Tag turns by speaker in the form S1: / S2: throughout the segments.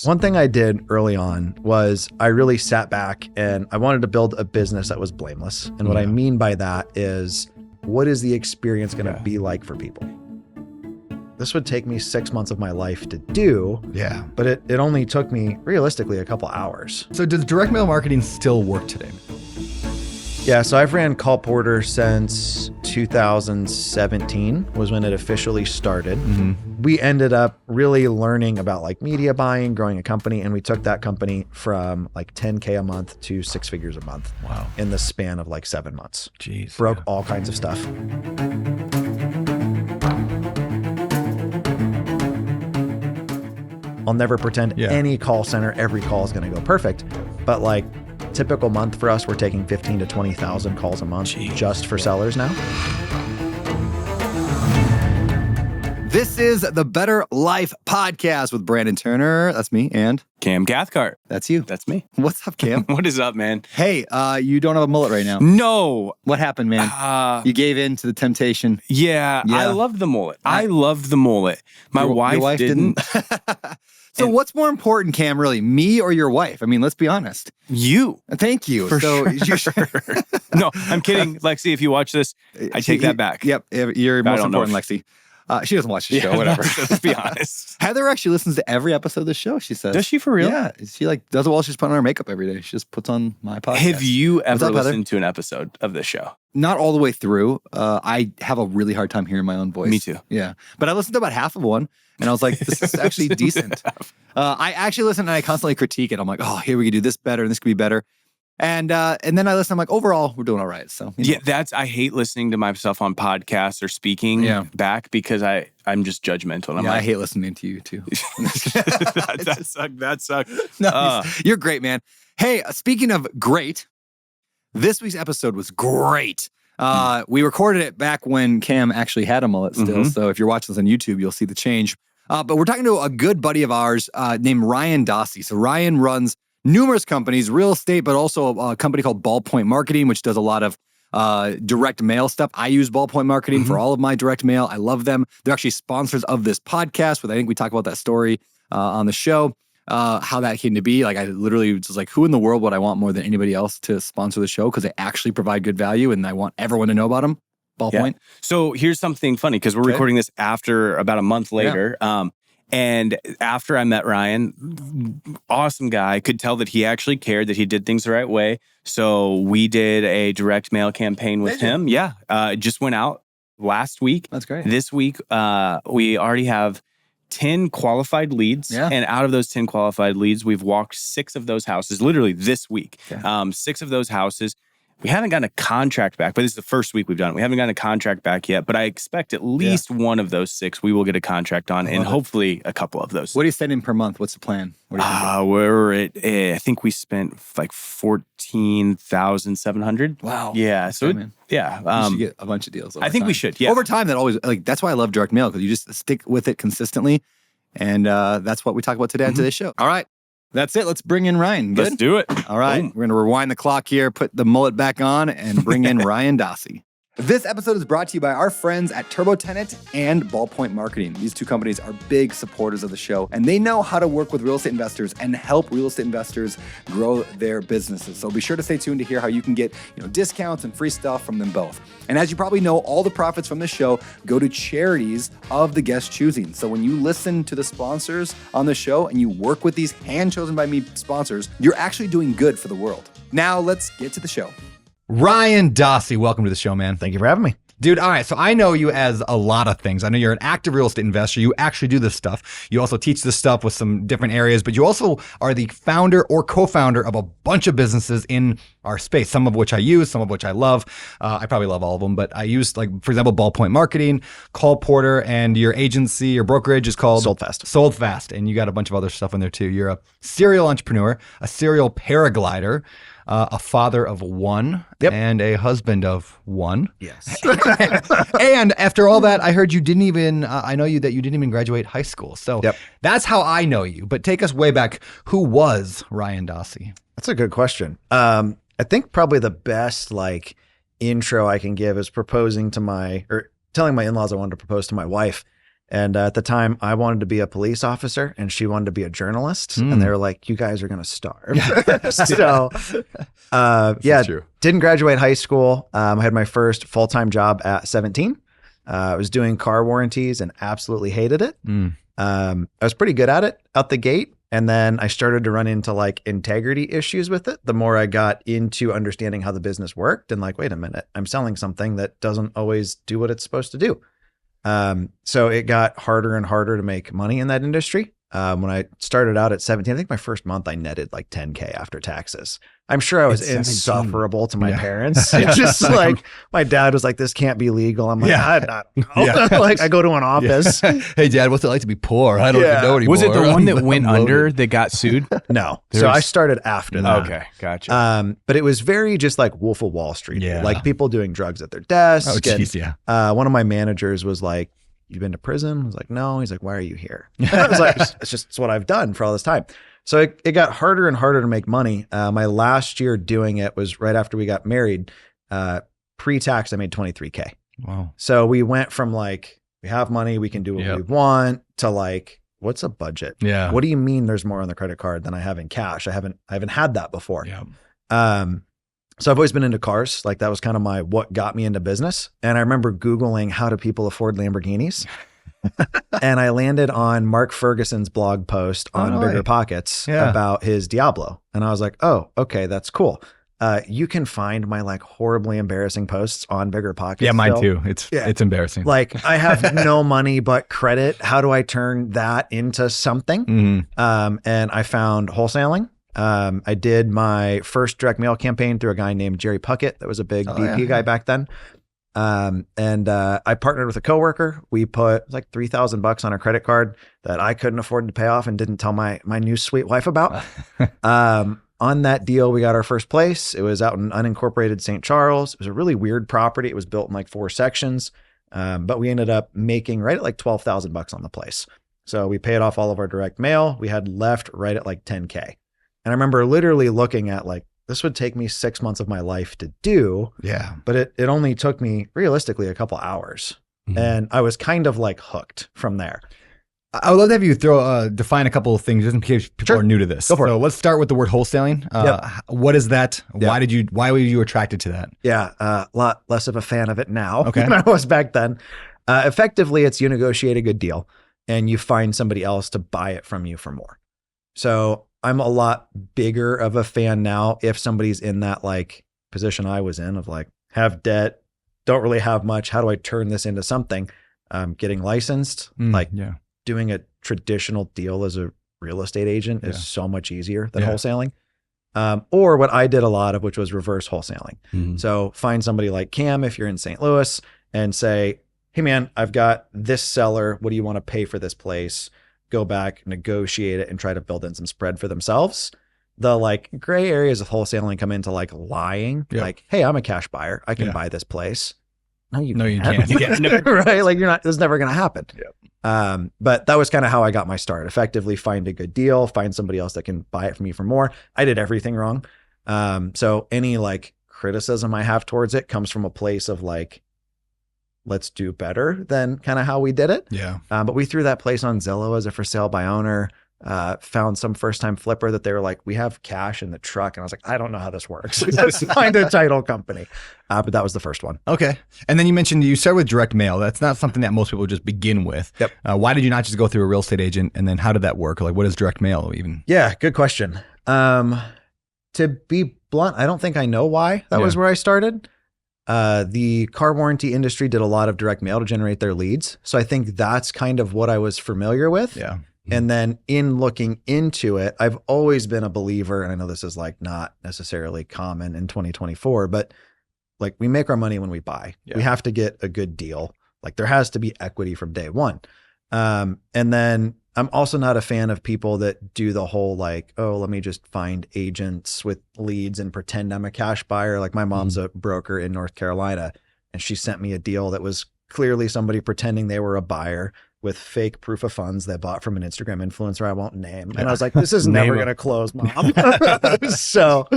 S1: years.
S2: One thing I did early on was I really sat back and I wanted to build a business that was blameless. And what I mean by that is, what is the experience going to be like for people? This would take me 6 months of my life to do.
S1: Yeah.
S2: But it only took me realistically a couple hours.
S1: So does direct mail marketing still work today?
S2: Yeah, so I've ran Call Porter since 2017 was when it officially started. We ended up really learning about like media buying, growing a company, and we took that company from like 10K a month to 6 figures a month.
S1: Wow.
S2: In the span of like 7 months.
S1: Jeez.
S2: Broke all kinds of stuff. I'll never pretend any call center, every call is going to go perfect, but like typical month for us, we're taking 15 to 20,000 calls a month just for sellers now.
S3: This is the Better Life Podcast with Brandon Turner. That's me. And
S4: Cam Cathcart.
S3: That's you.
S4: That's me.
S3: What's up, Cam?
S4: What is up, man?
S3: Hey, you don't have a mullet right now.
S4: No.
S3: What happened, man? You gave in to the temptation.
S4: Yeah. I loved the mullet. I loved the mullet. My wife didn't.
S3: So what's more important, Cam, really? Me or your wife? I mean, let's be honest.
S4: You.
S3: Thank you.
S4: For sure. No, I'm kidding. Lexi, if you watch this, I take that back.
S3: Yep. You're most important, Lexi. She doesn't watch the show, whatever.
S4: Let's be honest.
S3: Heather actually listens to every episode of the show, she says.
S4: Does she for real?
S3: Yeah. She like does it while she's putting on her makeup every day. She just puts on my podcast.
S4: Have you ever
S3: up,
S4: listened to an episode of this show?
S3: Not all the way through. I have a really hard time hearing my own voice.
S4: Me too.
S3: Yeah. But I listened to about half of one, and I was like, this is actually decent. I actually listen and I constantly critique it. I'm like, oh, here we could do this better, and this could be better. And then I listen, I'm like, overall, we're doing all right. So
S4: I hate listening to myself on podcasts or speaking back because I'm just judgmental. And
S3: I hate listening to you too.
S4: that sucked.
S3: No, you're great, man. Hey, speaking of great, this week's episode was great. We recorded it back when Cam actually had a mullet still. So if you're watching this on YouTube, you'll see the change. But we're talking to a good buddy of ours named Ryan Dossey. So Ryan runs numerous companies, real estate, but also a company called Ballpoint Marketing, which does a lot of direct mail stuff. I use Ballpoint Marketing for all of my direct mail. I love them. They're actually sponsors of this podcast, but I think we talk about that story on the show, how that came to be. Like I literally was like, who in the world would I want more than anybody else to sponsor the show? Because they actually provide good value and I want everyone to know about them. Ballpoint.
S4: Yeah. So here's something funny because we're recording this after about a month later. And after I met Ryan, awesome guy, could tell that he actually cared, that he did things the right way. So we did a direct mail campaign with him. Yeah. Just went out last week.
S3: That's great.
S4: This week, we already have 10 qualified leads. Yeah. And out of those 10 qualified leads, we've walked 6 of those houses, literally this week. Okay. 6 of those houses. We haven't gotten a contract back, but this is the first week we've done it. We haven't gotten a contract back yet, but I expect at least one of those 6 we will get a contract on, and hopefully a couple of those.
S3: What are you spending per month? What's the plan?
S4: We're at, I think we spent like $14,700.
S3: Wow.
S4: Yeah. So,
S3: you should get a bunch of deals.
S4: I think we should. Yeah.
S3: Over time, that always, like, that's why I love direct mail, because you just stick with it consistently. And that's what we talk about today on today's show. All right. That's it. Let's bring in Ryan. Good?
S4: Let's do it.
S3: All right. Boom. We're going to rewind the clock here, put the mullet back on, and bring in Ryan Dossey. This episode is brought to you by our friends at TurboTenant and Ballpoint Marketing. These 2 companies are big supporters of the show, and they know how to work with real estate investors and help real estate investors grow their businesses. So be sure to stay tuned to hear how you can get discounts and free stuff from them both. And as you probably know, all the profits from this show go to charities of the guest choosing. So when you listen to the sponsors on the show and you work with these hand-chosen by me sponsors, you're actually doing good for the world. Now let's get to the show. Ryan Dossey, welcome to the show, man.
S2: Thank you for having me.
S3: Dude, all right, so I know you as a lot of things. I know you're an active real estate investor. You actually do this stuff. You also teach this stuff with some different areas, but you also are the founder or co-founder of a bunch of businesses in our space, some of which I use, some of which I love. I probably love all of them, but I use, like, for example, Ballpoint Marketing, Call Porter, and your agency, your brokerage is called
S2: Sold Fast.
S3: Sold Fast, and you got a bunch of other stuff in there too. You're a serial entrepreneur, a serial paraglider, a father of 1, and a husband of 1.
S2: Yes.
S3: And after all that, I heard you didn't even, I know you that you didn't even graduate high school. So that's how I know you. But take us way back. Who was Ryan Dossey?
S2: That's a good question. I think probably the best intro I can give is telling my in-laws I wanted to propose to my wife. And at the time, I wanted to be a police officer and she wanted to be a journalist. And they were like, you guys are going to starve. So, yeah,
S1: true.
S2: Didn't graduate high school. I had my first full-time job at 17. I was doing car warranties and absolutely hated it. I was pretty good at it out the gate. And then I started to run into like integrity issues with it. The more I got into understanding how the business worked and like, wait a minute, I'm selling something that doesn't always do what it's supposed to do. So it got harder and harder to make money in that industry. When I started out at 17, I think my first month I netted like 10K after taxes. I'm sure I was insufferable to my parents. It's just like, my dad was like, this can't be legal. I'm like, I don't know. Like I go to an office.
S1: Hey dad, what's it like to be poor? I don't even know anymore.
S4: Was it the one that went under that got sued?
S2: No. So I started after that.
S4: Okay. Gotcha.
S2: But it was very just like Wolf of Wall Street. Like people doing drugs at their desk.
S1: Oh, geez,
S2: one of my managers was like, you've been to prison? I was like, no. He's like, why are you here? I was like, it's what I've done for all this time. So it got harder and harder to make money. My last year doing it was right after we got married. Pre-tax, I made 23K.
S1: Wow. So
S2: we went from like, we have money, we can do what we want, to like, what's a budget?
S1: Yeah.
S2: What do you mean there's more on the credit card than I have in cash? I haven't had that before.
S1: Yeah.
S2: So I've always been into cars. Like that was kind of what got me into business. And I remember Googling how do people afford Lamborghinis? And I landed on Mark Ferguson's blog post on Bigger Pockets about his Diablo. And I was like, oh, okay, that's cool. You can find my like horribly embarrassing posts on Bigger Pockets.
S1: Yeah, mine too. It's embarrassing.
S2: Like I have no money but credit. How do I turn that into something? And I found wholesaling. I did my first direct mail campaign through a guy named Jerry Puckett. That was a big BP guy back then. And I partnered with a coworker. We put like $3,000 on a credit card that I couldn't afford to pay off and didn't tell my new sweet wife about. On that deal, we got our first place. It was out in unincorporated St. Charles. It was a really weird property. It was built in like 4 sections. But we ended up making right at like $12,000 on the place. So we paid off all of our direct mail. We had left right at like 10K. And I remember literally looking at like, this would take me 6 months of my life to do.
S1: Yeah.
S2: But it only took me realistically a couple hours. And I was kind of like hooked from there.
S1: I would love to have you define a couple of things just in case people are new to this.
S2: Go for it.
S1: So let's start with the word wholesaling. What is that? Why were you attracted to that?
S2: Yeah. A lot less of a fan of it now
S1: than
S2: I was back then. Effectively, it's you negotiate a good deal and you find somebody else to buy it from you for more. So I'm a lot bigger of a fan now if somebody's in that like position I was in of like have debt, don't really have much. How do I turn this into something? Getting licensed, doing a traditional deal as a real estate agent is so much easier than wholesaling. Or what I did a lot of, which was reverse wholesaling. So find somebody like Cam if you're in St. Louis and say, hey man, I've got this seller. What do you want to pay for this place? Go back, negotiate it, and try to build in some spread for themselves. The like gray areas of wholesaling come into like lying. Like, hey, I'm a cash buyer. I can buy this place. No, you can't. Right? Like this is never going to happen. But that was kind of how I got my start. Effectively find a good deal, find somebody else that can buy it from me for more. I did everything wrong. So any like criticism I have towards it comes from a place of like, let's do better than kind of how we did it. But we threw that place on Zillow as a for sale by owner, found some first time flipper that they were like, we have cash in the truck. And I was like, I don't know how this works. Let's find a title company. But that was the first one.
S1: Okay. And then you mentioned you started with direct mail. That's not something that most people just begin with. Why did you not just go through a real estate agent? And then how did that work? Like what is direct mail even?
S2: Yeah, good question. To be blunt, I don't think I know why that was where I started. The car warranty industry did a lot of direct mail to generate their leads. So I think that's kind of what I was familiar with. And then in looking into it, I've always been a believer, and I know this is like not necessarily common in 2024, but like we make our money when we buy. We have to get a good deal. Like there has to be equity from day one. And then I'm also not a fan of people that do the whole like, oh, let me just find agents with leads and pretend I'm a cash buyer. Like my mom's a broker in North Carolina, and she sent me a deal that was clearly somebody pretending they were a buyer with fake proof of funds they bought from an Instagram influencer I won't name. And I was like, this is never going to close, Mom. So,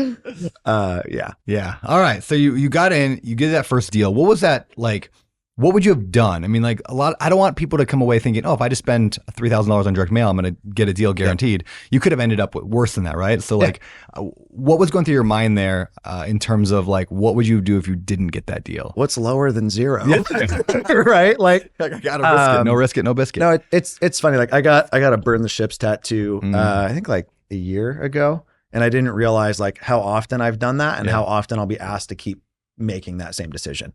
S2: yeah.
S1: All right. So you got in, you did that first deal. What was that like? what would you have done? I mean, like I don't want people to come away thinking, oh, if I just spend $3,000 on direct mail, I'm going to get a deal guaranteed. You could have ended up with worse than that, right? So like, what was going through your mind there in terms of like, what would you do if you didn't get that deal?
S2: What's lower than zero? Right? Like,
S1: I got to risk it. No risk it, no biscuit.
S2: No, it's funny. Like I got a burn the ships tattoo, I think like a year ago. And I didn't realize like how often I've done that and how often I'll be asked to keep making that same decision.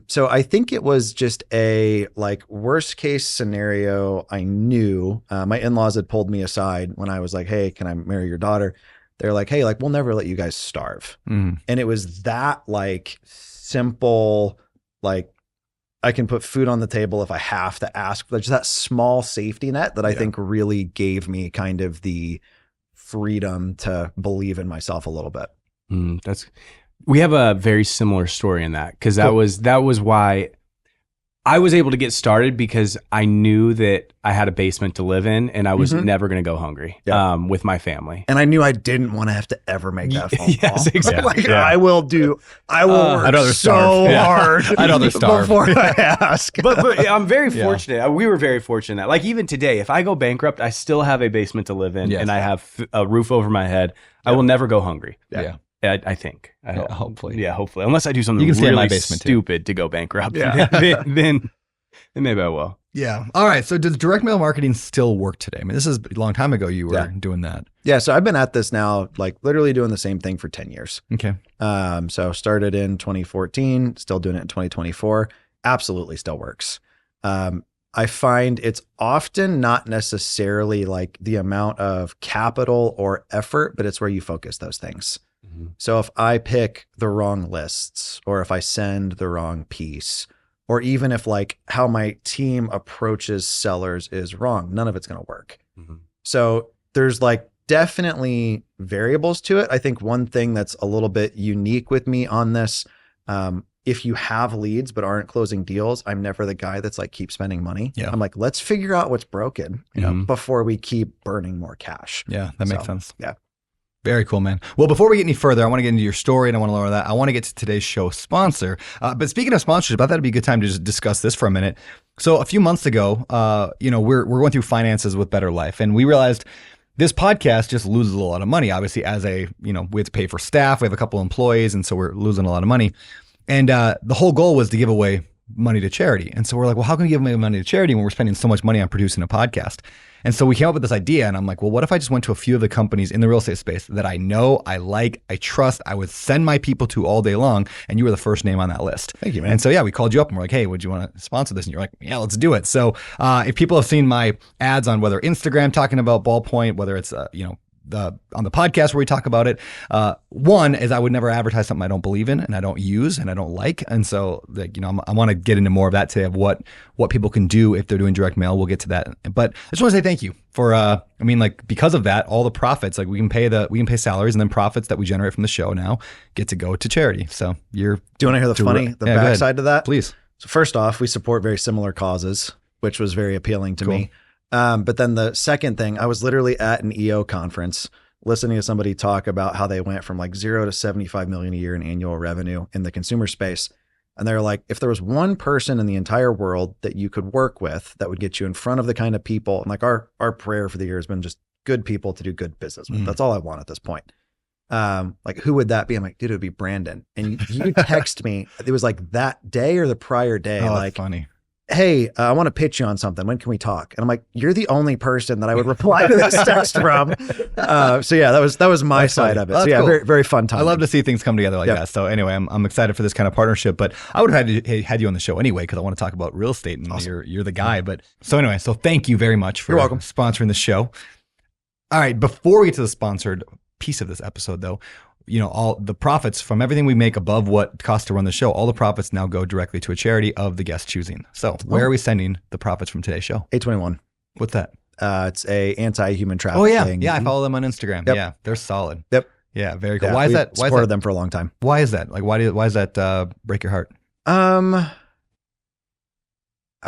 S2: So I think it was just a like worst case scenario. I knew my in-laws had pulled me aside when I was like, hey, can I marry your daughter? They're like, hey, like we'll never let you guys starve. And it was that like simple, like I can put food on the table if I have to ask. Just that small safety net that I think really gave me kind of the freedom to believe in myself a little bit.
S4: We have a very similar story in that, because that was why I was able to get started, because I knew that I had a basement to live in and I was never going to go hungry with my family.
S2: And I knew I didn't want to have to ever make that phone call.
S4: Yes, exactly.
S2: Like, I will work so hard.
S1: I'd rather starve
S2: before I ask.
S4: But I'm very fortunate. We were very fortunate that, like, even today, if I go bankrupt, I still have a basement to live in and I have a roof over my head. I will never go hungry. I think.
S1: Hopefully.
S4: Yeah, hopefully. Unless I do something
S1: you can stay in my
S4: really
S1: basement
S4: stupid to go bankrupt. Then maybe I will.
S1: Yeah. All right. So does direct mail marketing still work today? I mean, this is a long time ago you were doing that.
S2: Yeah. So I've been at this now, like literally doing the same thing for 10 years.
S1: Okay.
S2: So started in 2014, still doing it in 2024. Absolutely still works. I find it's often not necessarily like the amount of capital or effort, but it's where you focus those things. So if I pick the wrong lists, or if I send the wrong piece, or even if like how my team approaches sellers is wrong, none of it's going to work. So there's like definitely variables to it. I think one thing that's a little bit unique with me on this, if you have leads but aren't closing deals, I'm never the guy that's like, keep spending money. I'm like, let's figure out what's broken before we keep burning more cash.
S1: Yeah, that makes sense.
S2: Yeah.
S1: Very cool, man. Well, before we get any further, I want to get into your story and I want to learn that. I want to get to today's show sponsor. But speaking of sponsorship, I thought it'd be a good time to just discuss this for a minute. So a few months ago, we're going through finances with Better Life, and we realized this podcast just loses a lot of money. Obviously, as we have to pay for staff, we have a couple employees, and so we're losing a lot of money. And the whole goal was to give away money to charity. And so we're like, well, how can we give away money to charity when we're spending so much money on producing a podcast? And so we came up with this idea, and I'm like, well, what if I just went to a few of the companies in the real estate space that I know, I like, I trust, I would send my people to all day long, and you were the first name on that list.
S2: Thank you, man.
S1: And so, we called you up and we're like, hey, would you want to sponsor this? And you're like, yeah, let's do it. So if people have seen my ads on whether Instagram talking about Ballpoint, whether it's, on the podcast where we talk about it, one is I would never advertise something I don't believe in and I don't use and I don't like. And so, I want to get into more of that today of what people can do if they're doing direct mail. We'll get to that. But I just want to say thank you for, because of that, all the profits, like we can pay salaries, and then profits that we generate from the show now get to go to charity. So do you want
S2: to hear the backside to that?
S1: Please.
S2: So first off, we support very similar causes, which was very appealing to me. But then the second thing, I was literally at an EO conference listening to somebody talk about how they went from like 0 to 75 million a year in annual revenue in the consumer space. And they're like, if there was one person in the entire world that you could work with that would get you in front of the kind of people, and like our prayer for the year has been just good people to do good business with. That's all I want at this point. Like, who would that be? I'm like, dude, it would be Brandon. And you text me, it was like that day or the prior day.
S1: Oh,
S2: like,
S1: that's funny.
S2: Hey, I want to pitch you on something. When can we talk? And I'm like, you're the only person that I would reply to this text from. So yeah, that was my side of it. So yeah, cool. Very, very fun time.
S1: I love to see things come together like that. So anyway, I'm excited for this kind of partnership, but I would have had you on the show anyway, because I want to talk about real estate, and awesome. You're the guy. But so anyway, so thank you very much for sponsoring the show. All right, before we get to the sponsored piece of this episode though, all the profits from everything we make above what costs to run the show, all the profits now go directly to a charity of the guest choosing. So where are we sending the profits from today's show?
S2: 821.
S1: What's that?
S2: It's a anti-human trafficking.
S1: Oh yeah. Yeah. I follow them on Instagram. Yep. Yeah. They're solid.
S2: Yep.
S1: Yeah. Very cool.
S2: Yeah,
S1: why is that?
S2: Why supported them for a long time.
S1: Why is that? Like, why does that break your heart?
S2: I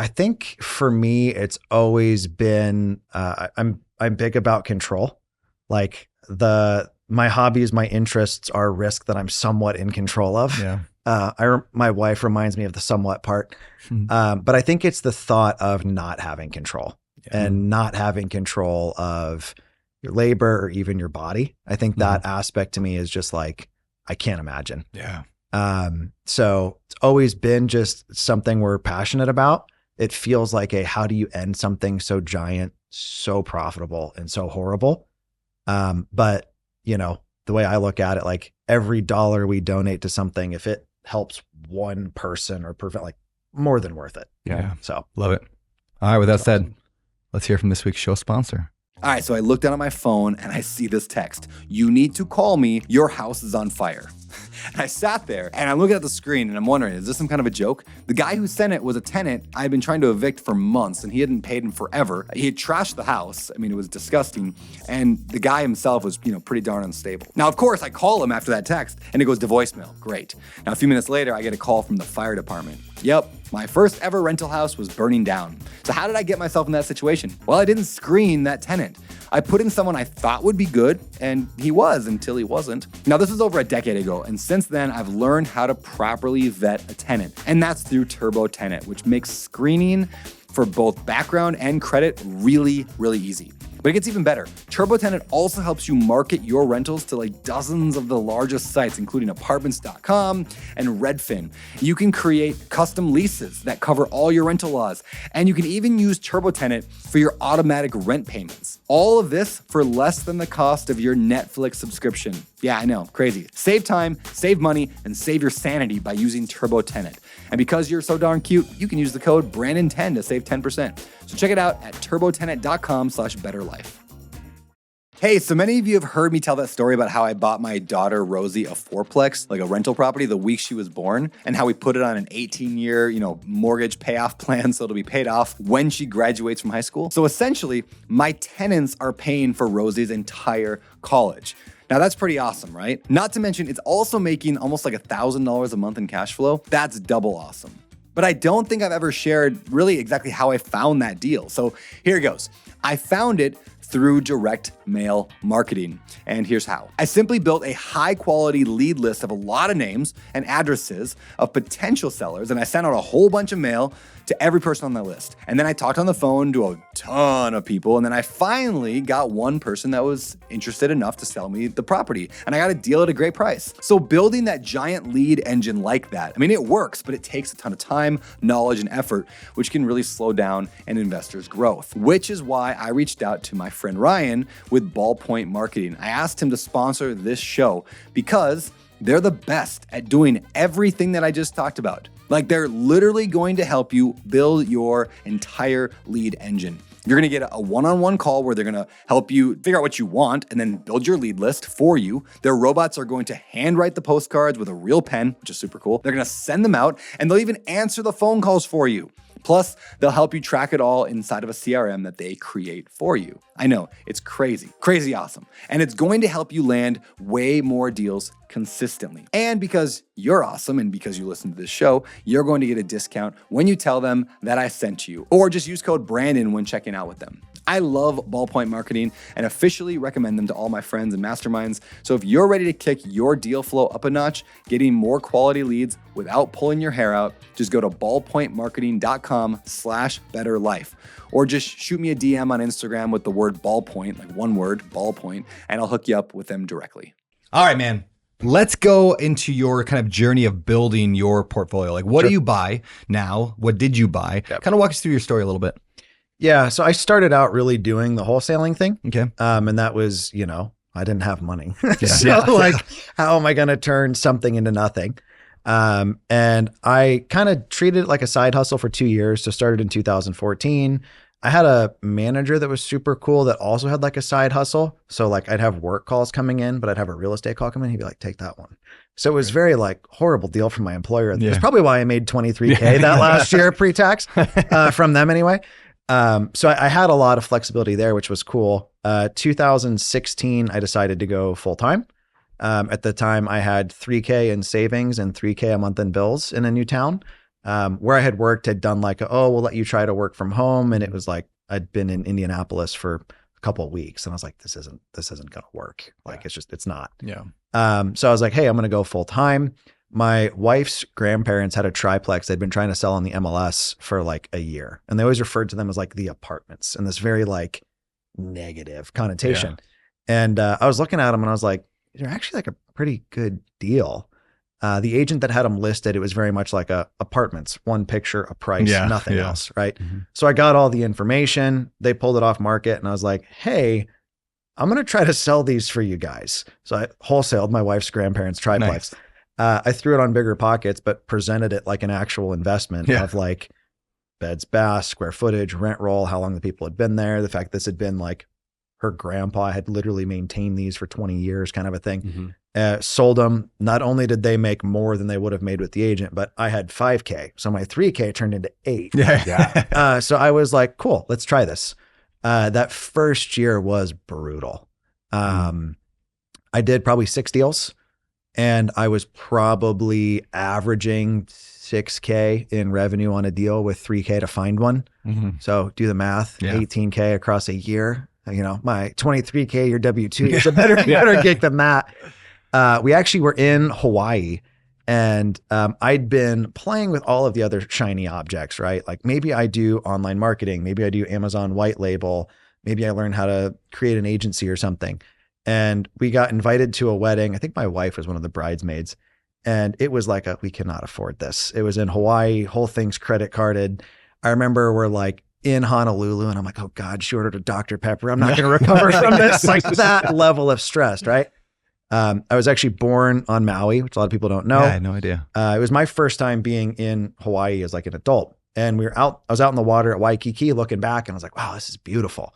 S2: think for me, it's always been, I'm big about control. Like my hobbies, my interests are risk that I'm somewhat in control of.
S1: Yeah.
S2: My wife reminds me of the somewhat part, but I think it's the thought of not having control and not having control of your labor or even your body. I think that aspect to me is just like, I can't imagine.
S1: Yeah.
S2: So it's always been just something we're passionate about. It feels like how do you end something so giant, so profitable, and so horrible? But you know, the way I look at it, like every dollar we donate to something, if it helps one person or prevent, like, more than worth it.
S1: Yeah.
S2: So
S1: Love it. All right. With that said, let's hear from this week's show sponsor.
S3: All right, so I looked down at my phone and I see this text. You need to call me. Your house is on fire. And I sat there and I'm looking at the screen and I'm wondering, is this some kind of a joke? The guy who sent it was a tenant I had been trying to evict for months and he hadn't paid him forever. He had trashed the house. I mean, it was disgusting. And the guy himself was, pretty darn unstable. Now, of course, I call him after that text and it goes to voicemail. Great. Now, a few minutes later, I get a call from the fire department. Yep, my first ever rental house was burning down. So how did I get myself in that situation? Well, I didn't screen that tenant. I put in someone I thought would be good, and he was until he wasn't. Now, this was over a decade ago, and since then, I've learned how to properly vet a tenant, and that's through Turbo Tenant, which makes screening for both background and credit really, really easy. But it gets even better. Turbo Tenant also helps you market your rentals to like dozens of the largest sites, including apartments.com and Redfin. You can create custom leases that cover all your rental laws. And you can even use Turbo Tenant for your automatic rent payments. All of this for less than the cost of your Netflix subscription. Yeah, I know, crazy. Save time, save money, and save your sanity by using Turbo Tenant. And because you're so darn cute, you can use the code Brandon10 to save 10%. So check it out at turbotenant.com/betterlife. Hey, so many of you have heard me tell that story about how I bought my daughter Rosie a fourplex, like a rental property, the week she was born, and how we put it on an 18-year, mortgage payoff plan so it'll be paid off when she graduates from high school. So essentially, my tenants are paying for Rosie's entire college. Now that's pretty awesome, right? Not to mention, it's also making almost like $1,000 a month in cash flow. That's double awesome. But I don't think I've ever shared really exactly how I found that deal. So here it goes. I found it through direct mail marketing. And here's how. I simply built a high quality lead list of a lot of names and addresses of potential sellers, and I sent out a whole bunch of mail to every person on that list. And then I talked on the phone to a ton of people, and then I finally got one person that was interested enough to sell me the property, and I got a deal at a great price. So building that giant lead engine like that, I mean, it works, but it takes a ton of time, knowledge, and effort, which can really slow down an investor's growth, which is why I reached out to my friend Ryan with Ballpoint Marketing. I asked him to sponsor this show because they're the best at doing everything that I just talked about. Like, they're literally going to help you build your entire lead engine. You're gonna get a one-on-one call where they're gonna help you figure out what you want and then build your lead list for you. Their robots are going to handwrite the postcards with a real pen, which is super cool. They're gonna send them out, and they'll even answer the phone calls for you. Plus, they'll help you track it all inside of a CRM that they create for you. I know, it's crazy, crazy awesome. And it's going to help you land way more deals consistently. And because you're awesome and because you listen to this show, you're going to get a discount when you tell them that I sent you, or just use code Brandon when checking out with them. I love Ballpoint Marketing and officially recommend them to all my friends and masterminds. So if you're ready to kick your deal flow up a notch, getting more quality leads without pulling your hair out, just go to ballpointmarketing.com/betterlife, or just shoot me a DM on Instagram with the word ballpoint, like one word, ballpoint, and I'll hook you up with them directly.
S1: All right, man. Let's go into your kind of journey of building your portfolio. Like, what do you buy now? What did you buy?
S2: Yep.
S1: Kind of walk us through your story a little bit.
S2: Yeah, so I started out really doing the wholesaling thing.
S1: Okay.
S2: And that was, I didn't have money. Like, how am I going to turn something into nothing? And I kind of treated it like a side hustle for 2 years. So started in 2014. I had a manager that was super cool that also had like a side hustle. So like I'd have work calls coming in, but I'd have a real estate call come in. He'd be like, take that one. So it was very like horrible deal from my employer. Yeah. That's probably why I made $23K that last year pre-tax from them anyway. So I had a lot of flexibility there, which was cool. 2016, I decided to go full time. At the time I had $3K in savings and $3K a month in bills in a new town. Where I had worked had done like, we'll let you try to work from home. And it was like, I'd been in Indianapolis for a couple of weeks and I was like, this isn't going to work. Like, it's not.
S1: Yeah.
S2: So I was like, hey, I'm going to go full time. My wife's grandparents had a triplex they'd been trying to sell on the MLS for like a year. And they always referred to them as like the apartments and this very like negative connotation. And I was looking at them and I was like, they're actually like a pretty good deal. The agent that had them listed, it was very much like apartments, one picture, a price, nothing else, right? So I got all the information. They pulled it off market and I was like, hey, I'm going to try to sell these for you guys. So I wholesaled my wife's grandparents' triplex. Nice. I threw it on Bigger Pockets, but presented it like an actual investment of like beds, baths, square footage, rent roll, how long the people had been there, the fact this had been like her grandpa had literally maintained these for 20 years kind of a thing. Sold them. Not only did they make more than they would have made with the agent, but I had 5K. So my 3K turned into 8. So I was like, cool, let's try this. That first year was brutal. I did probably 6 deals. And I was probably averaging 6K in revenue on a deal with 3K to find one. So do the math, 18K across a year. You know, my 23K, your W-2 is a better gig than that. We actually were in Hawaii and I'd been playing with all of the other shiny objects, right? Like maybe I do online marketing, maybe I do Amazon white label, maybe I learn how to create an agency or something. And we got invited to a wedding. I think my wife was one of the bridesmaids. And it was like we cannot afford this. It was in Hawaii, whole thing's credit carded. I remember we're like in Honolulu and I'm like, oh God, she ordered a Dr. Pepper. I'm not going to recover from this. Like that level of stress, right? I was actually born on Maui, which a lot of people don't know.
S1: Yeah, I had no idea.
S2: It was my first time being in Hawaii as like an adult. And I was out in the water at Waikiki looking back and I was like, wow, this is beautiful.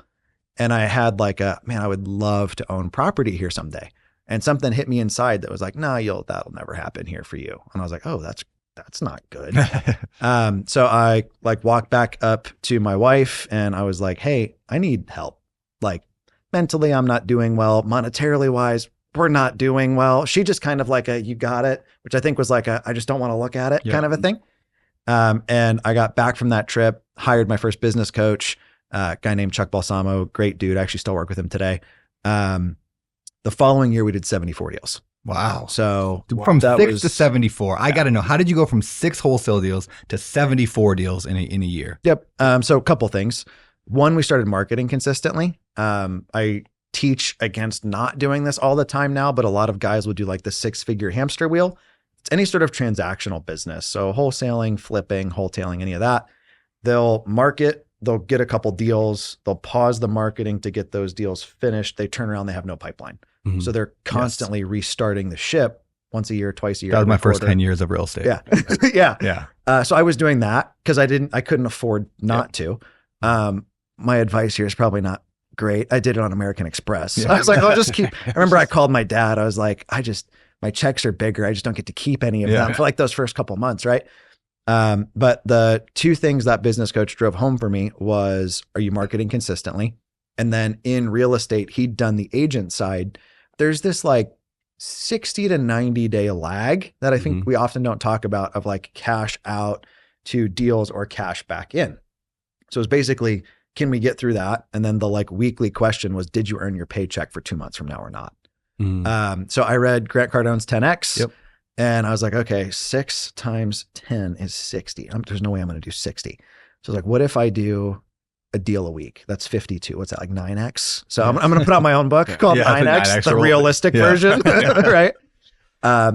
S2: And I had like man, I would love to own property here someday. And something hit me inside that was like, no, that'll never happen here for you. And I was like, oh, that's not good. So I like walked back up to my wife and I was like, hey, I need help. Like mentally, I'm not doing well. Monetarily wise, we're not doing well. She just kind of like you got it, which I think was like I just don't want to look at it kind of a thing. And I got back from that trip, hired my first business coach, guy named Chuck Balsamo, great dude. I actually still work with him today. The following year we did 74 deals.
S1: Wow.
S2: So
S1: from 6 to 74, I got to know, how did you go from 6 wholesale deals to 74 deals in a year?
S2: Yep. So a couple things. One, we started marketing consistently. I teach against not doing this all the time now, but a lot of guys will do like the 6-figure hamster wheel. It's any sort of transactional business. So wholesaling, flipping, wholetailing, any of that. They'll market, they'll get a couple deals, they'll pause the marketing to get those deals finished. They turn around, they have no pipeline. So they're constantly restarting the ship once a year, twice a year.
S1: That was my first 10 years of real estate.
S2: Yeah. So I was doing that because I couldn't afford not to. My advice here is probably not great. I did it on American Express. I was like, I'll just keep, I remember I called my dad. I was like, my checks are bigger. I just don't get to keep any of them for like those first couple months. Right. But the 2 things that business coach drove home for me was, are you marketing consistently? And then in real estate, he'd done the agent side. There's this like 60 to 90 day lag that I think we often don't talk about of like cash out to deals or cash back in. So it's basically, can we get through that? And then the like weekly question was, did you earn your paycheck for 2 months from now or not? So I read Grant Cardone's 10X and I was like, okay, 6 times 10 is 60. There's no way I'm going to do 60. So I was like, what if I do a deal a week? That's 52. What's that, like 9X? So I'm going to put out my own book called 9X, the realistic version, right?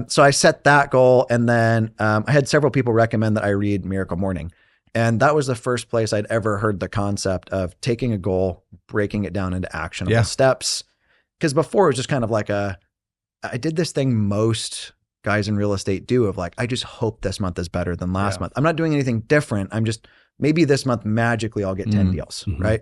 S2: So I set that goal. And then I had several people recommend that I read Miracle Morning. And that was the first place I'd ever heard the concept of taking a goal, breaking it down into actionable steps. Because before it was just kind of like I did this thing most guys in real estate do of like, I just hope this month is better than last month. I'm not doing anything different. I'm just, maybe this month magically I'll get 10 deals, right?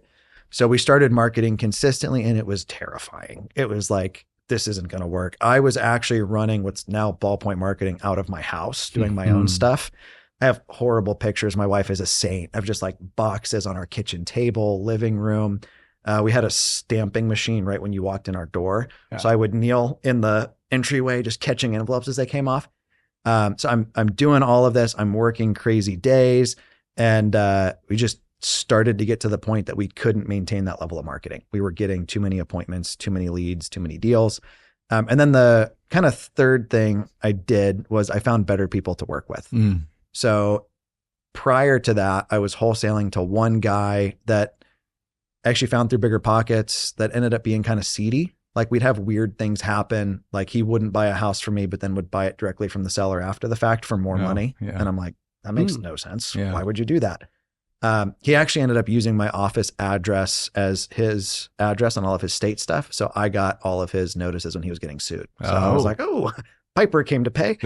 S2: So we started marketing consistently and it was terrifying. It was like, this isn't going to work. I was actually running what's now Ballpoint Marketing out of my house, doing my own stuff. I have horrible pictures. My wife is a saint of just like boxes on our kitchen table, living room. We had a stamping machine right when you walked in our door. So I would kneel in the entryway, just catching envelopes as they came off. So I'm doing all of this. I'm working crazy days. And we just started to get to the point that we couldn't maintain that level of marketing. We were getting too many appointments, too many leads, too many deals. And then the kind of third thing I did was I found better people to work with. So prior to that, I was wholesaling to one guy that I actually found through Bigger Pockets that ended up being kind of seedy. Like we'd have weird things happen. Like he wouldn't buy a house from me, but then would buy it directly from the seller after the fact for more money.
S1: Yeah.
S2: And I'm like, that makes no sense.
S1: Yeah.
S2: Why would you do that? He actually ended up using my office address as his address on all of his state stuff. So I got all of his notices when he was getting sued. So I was like, oh, Piper came to pay.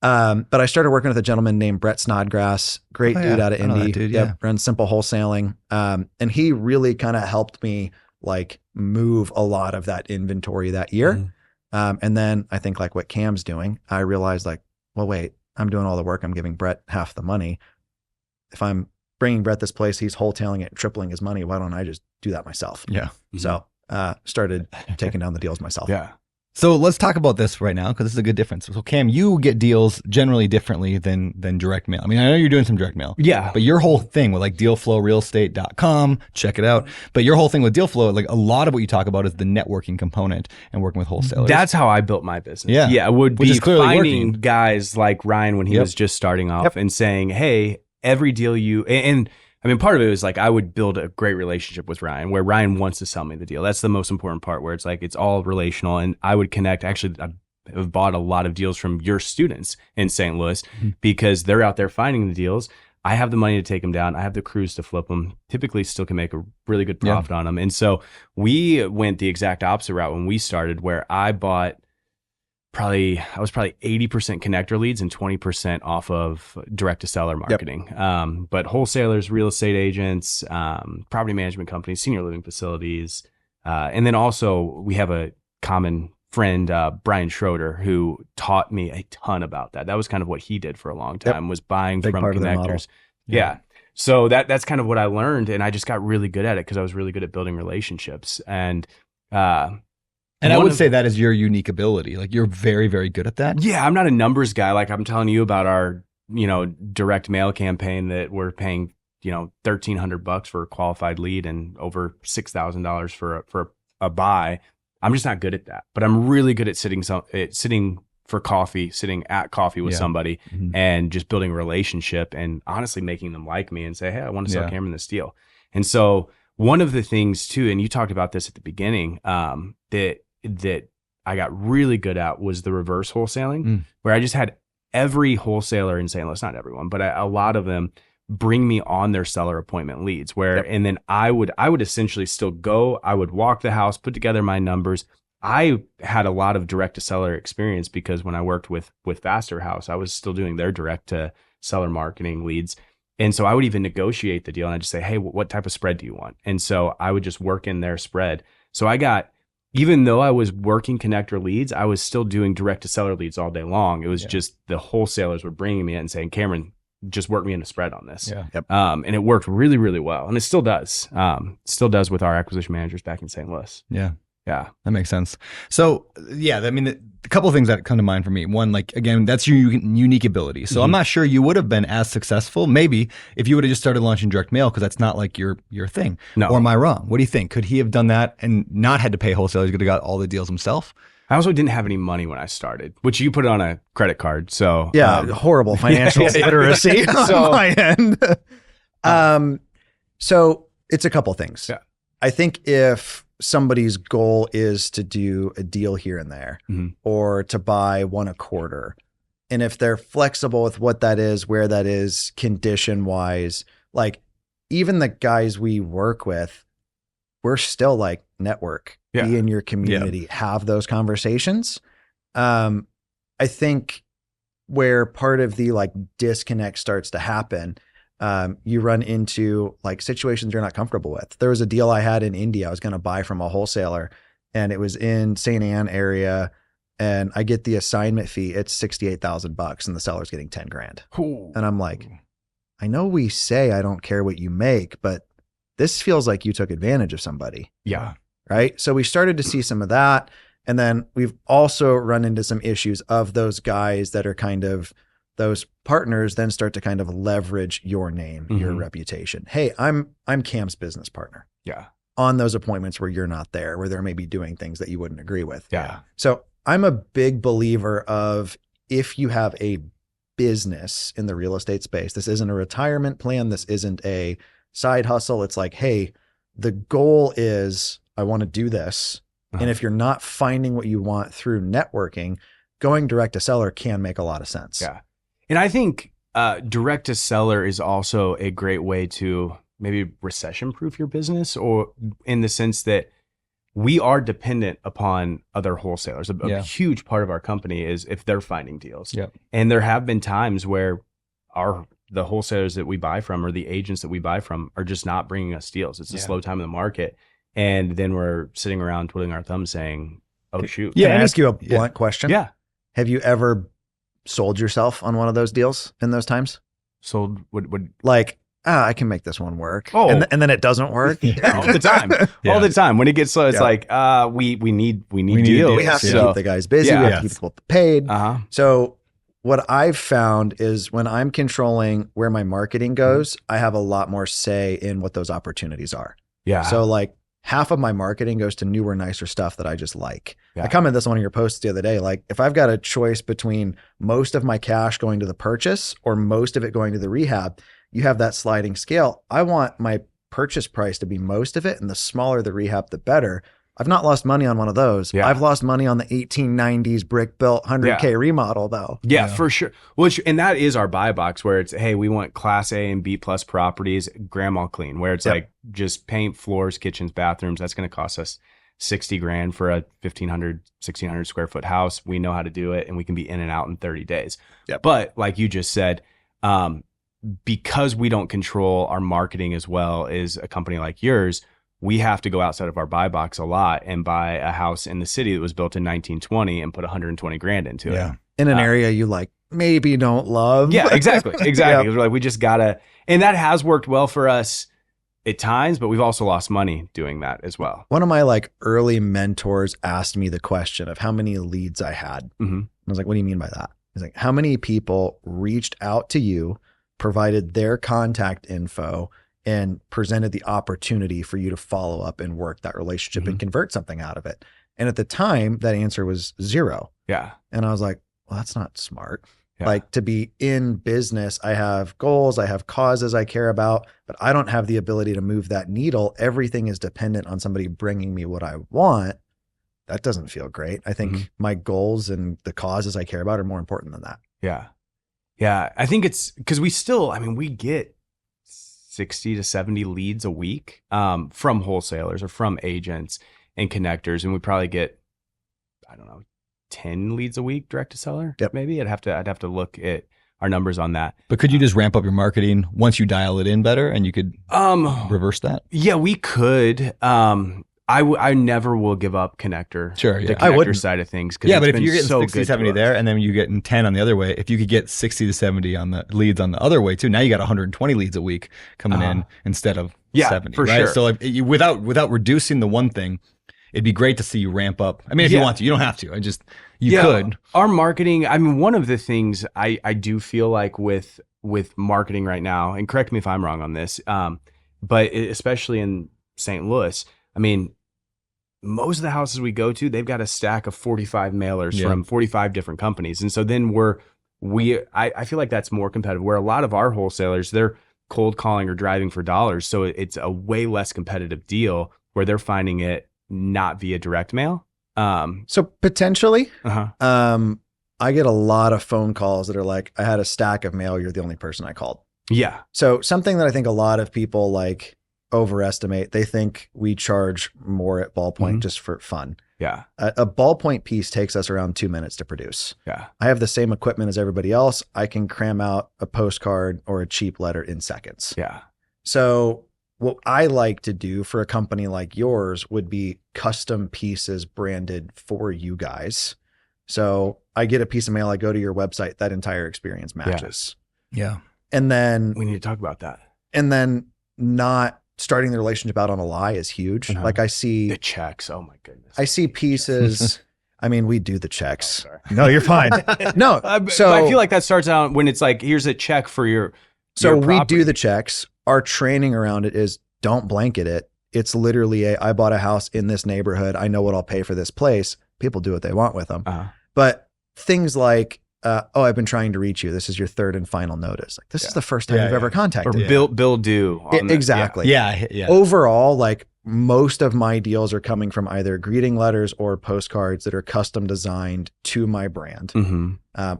S2: But I started working with a gentleman named Brett Snodgrass, great dude out of Indy.
S1: Dude,
S2: runs Simple Wholesaling. And he really kind of helped me like move a lot of that inventory that year. And then I think like what Cam's doing, I realized like, well, wait, I'm doing all the work. I'm giving Brett half the money. If I'm bringing Brett this place, he's wholetailing it and tripling his money. Why don't I just do that myself?
S1: Yeah.
S2: So started taking down the deals myself.
S4: Yeah.
S1: So let's talk about this right now because this is a good difference. So Cam, you get deals generally differently than direct mail. I mean, I know you're doing some direct mail.
S4: Yeah.
S1: But your whole thing with like dealflowrealestate.com, check it out. But your whole thing with Dealflow, like a lot of what you talk about is the networking component and working with wholesalers.
S4: That's how I built my business.
S1: Yeah.
S4: Yeah. It would
S1: Which
S4: be
S1: is clearly
S4: finding
S1: working.
S4: guys like Ryan when he was just starting off and saying, hey, every deal and I mean, part of it was like I would build a great relationship with Ryan where Ryan wants to sell me the deal. That's the most important part where it's like it's all relational. And I would connect. Actually, I've bought a lot of deals from your students in St. Louis because they're out there finding the deals. I have the money to take them down. I have the crews to flip them. Typically still can make a really good profit on them. And so we went the exact opposite route when we started where I was probably 80% connector leads and 20% off of direct to seller marketing. But wholesalers, real estate agents, property management companies, senior living facilities. And then also we have a common friend, Brian Schroeder, who taught me a ton about that. That was kind of what he did for a long time was buying
S2: Big
S4: from
S2: part of their model.
S4: connectors. Yeah. So that's kind of what I learned. And I just got really good at it because I was really good at building relationships. And
S1: I would say that is your unique ability. Like you're very, very good at that.
S4: Yeah, I'm not a numbers guy. Like I'm telling you about our, direct mail campaign that we're paying, $1,300 for a qualified lead and over $6,000 for a buy. I'm just not good at that. But I'm really good at sitting at coffee with somebody and just building a relationship and honestly making them like me and say, hey, I want to sell Cameron this deal. And so one of the things too, and you talked about this at the beginning, that I got really good at was the reverse wholesaling, where I just had every wholesaler in St. Louis, not everyone, but a lot of them bring me on their seller appointment leads and then I would essentially still go, I would walk the house, put together my numbers. I had a lot of direct to seller experience because when I worked with Faster House, I was still doing their direct to seller marketing leads. And so I would even negotiate the deal and I'd just say, hey, what type of spread do you want? And so I would just work in their spread. So even though I was working connector leads, I was still doing direct to seller leads all day long. It was just the wholesalers were bringing me in and saying, Cameron, just work me in a spread on this. And it worked really, really well. And it still does. With our acquisition managers back in St. Louis. Yeah,
S1: that makes sense. So I mean, a couple of things that come to mind for me. One, like, again, that's your unique ability. So I'm not sure you would have been as successful maybe if you would have just started launching direct mail because that's not like your thing.
S4: No.
S1: Or am I wrong? What do you think? Could he have done that and not had to pay wholesalers? He could have got all the deals himself?
S4: I also didn't have any money when I started, which you put it on a credit card. So
S2: horrible financial literacy on my end. So it's a couple things.
S4: Yeah.
S2: I think if somebody's goal is to do a deal here and there or to buy one a quarter, and if they're flexible with what that is, where that is condition wise, like even the guys we work with, we're still like network, be in your community, have those conversations. I think where part of the like disconnect starts to happen, you run into like situations you're not comfortable with. There was a deal I had in India. I was going to buy from a wholesaler and it was in St. Anne area. And I get the assignment fee. It's $68,000 and the seller's getting 10 grand.
S4: Ooh.
S2: And I'm like, I know we say I don't care what you make, but this feels like you took advantage of somebody.
S4: Yeah.
S2: Right. So we started to see some of that. And then we've also run into some issues of those guys that are kind of, those partners then start to kind of leverage your name, your reputation. Hey, I'm Cam's business partner.
S4: Yeah.
S2: On those appointments where you're not there, where they're maybe doing things that you wouldn't agree with.
S4: Yeah.
S2: So I'm a big believer of, if you have a business in the real estate space, this isn't a retirement plan, this isn't a side hustle. It's like, hey, the goal is I want to do this. And if you're not finding what you want through networking, going direct to seller can make a lot of sense.
S4: Yeah. And I think direct to seller is also a great way to maybe recession proof your business, or in the sense that we are dependent upon other wholesalers. A huge part of our company is if they're finding deals.
S1: Yep.
S4: And there have been times where the wholesalers that we buy from, or the agents that we buy from, are just not bringing us deals. It's a slow time in the market. And then we're sitting around twiddling our thumbs saying, oh, shoot.
S2: Can I ask you a blunt question?
S4: Yeah.
S2: Have you ever sold yourself on one of those deals in those times?
S4: Sold would
S2: like, I can make this one work.
S4: Oh.
S2: And then it doesn't work.
S4: all the time. All the time. When it gets slow, it's like, we need deals.
S2: We have to keep the guys busy. We have to keep people paid. So what I've found is, when I'm controlling where my marketing goes, I have a lot more say in what those opportunities are.
S4: Yeah.
S2: So like, half of my marketing goes to newer, nicer stuff that I just like. I commented this on one of your posts the other day. Like, if I've got a choice between most of my cash going to the purchase or most of it going to the rehab, you have that sliding scale. I want my purchase price to be most of it, and the smaller the rehab, the better. I've not lost money on one of those. Yeah. I've lost money on the 1890s brick built 100K remodel though.
S4: Yeah, for sure. Well, and that is our buy box, where it's, hey, we want class A and B plus properties, grandma clean, where it's like just paint, floors, kitchens, bathrooms. That's going to cost us $60,000 for a 1,500, 1,600 square foot house. We know how to do it, and we can be in and out in 30 days. Yep. But like you just said, because we don't control our marketing as well as a company like yours, we have to go outside of our buy box a lot and buy a house in the city that was built in 1920 and put $120,000 into it.
S2: In an area you like maybe don't love.
S4: Yeah, exactly. Exactly. We're like, we just gotta, and that has worked well for us at times, but we've also lost money doing that as well.
S2: One of my like early mentors asked me the question of how many leads I had. I was like, what do you mean by that? He's like, how many people reached out to you, provided their contact info, and presented the opportunity for you to follow up and work that relationship and convert something out of it? And at the time, that answer was 0.
S4: Yeah.
S2: And I was like, well, that's not smart. Like, to be in business, I have goals, I have causes I care about, but I don't have the ability to move that needle. Everything is dependent on somebody bringing me what I want. That doesn't feel great. I think my goals and the causes I care about are more important than that.
S4: Yeah. Yeah. I think it's because we get 60 to 70 leads a week from wholesalers or from agents and connectors. And we probably get, I don't know, 10 leads a week direct to seller. Maybe I'd have to look at our numbers on that.
S1: But could you just ramp up your marketing once you dial it in better, and you could reverse that?
S4: Yeah, we could. I never will give up connector.
S1: Sure, yeah.
S4: The connector side of things.
S1: Yeah, but if you're getting 60, 70 there, and then you're getting 10 on the other way, if you could get 60 to 70 on the leads on the other way too, now you got 120 leads a week coming in instead of 70.
S4: For
S1: right?
S4: sure.
S1: So like, without reducing the one thing, it'd be great to see you ramp up. I mean, if you want to, you don't have to. You could.
S4: Our marketing, I mean, one of the things I do feel like with marketing right now, and correct me if I'm wrong on this, but especially in St. Louis, I mean, most of the houses we go to, they've got a stack of 45 mailers from 45 different companies. And so then I feel like that's more competitive, where a lot of our wholesalers, they're cold calling or driving for dollars. So it's a way less competitive deal where they're finding it not via direct mail.
S2: So potentially, I get a lot of phone calls that are like, I had a stack of mail, you're the only person I called.
S4: Yeah.
S2: So something that I think a lot of people like overestimate, they think we charge more at ballpoint just for fun.
S4: Yeah.
S2: A ballpoint piece takes us around 2 minutes to produce.
S4: Yeah.
S2: I have the same equipment as everybody else. I can cram out a postcard or a cheap letter in seconds.
S4: Yeah.
S2: So what I like to do for a company like yours would be custom pieces branded for you guys. So I get a piece of mail, I go to your website, that entire experience matches.
S1: Yeah.
S2: And then
S4: we need to talk about that.
S2: And then not starting the relationship out on a lie is huge. Like I see
S4: the checks. Oh my goodness.
S2: I see pieces. I mean, we do the checks. No, you're fine. No. So
S4: I feel like that starts out when it's like, here's a check for your
S2: we do the checks. Our training around it is don't blanket it. It's literally I bought a house in this neighborhood. I know what I'll pay for this place. people do what they want with them. But things like, I've been trying to reach you. This is your third and final notice. Like, this is the first time you've ever contacted me.
S4: Or bill due.
S2: Exactly.
S1: Yeah.
S2: Overall, like most of my deals are coming from either greeting letters or postcards that are custom designed to my brand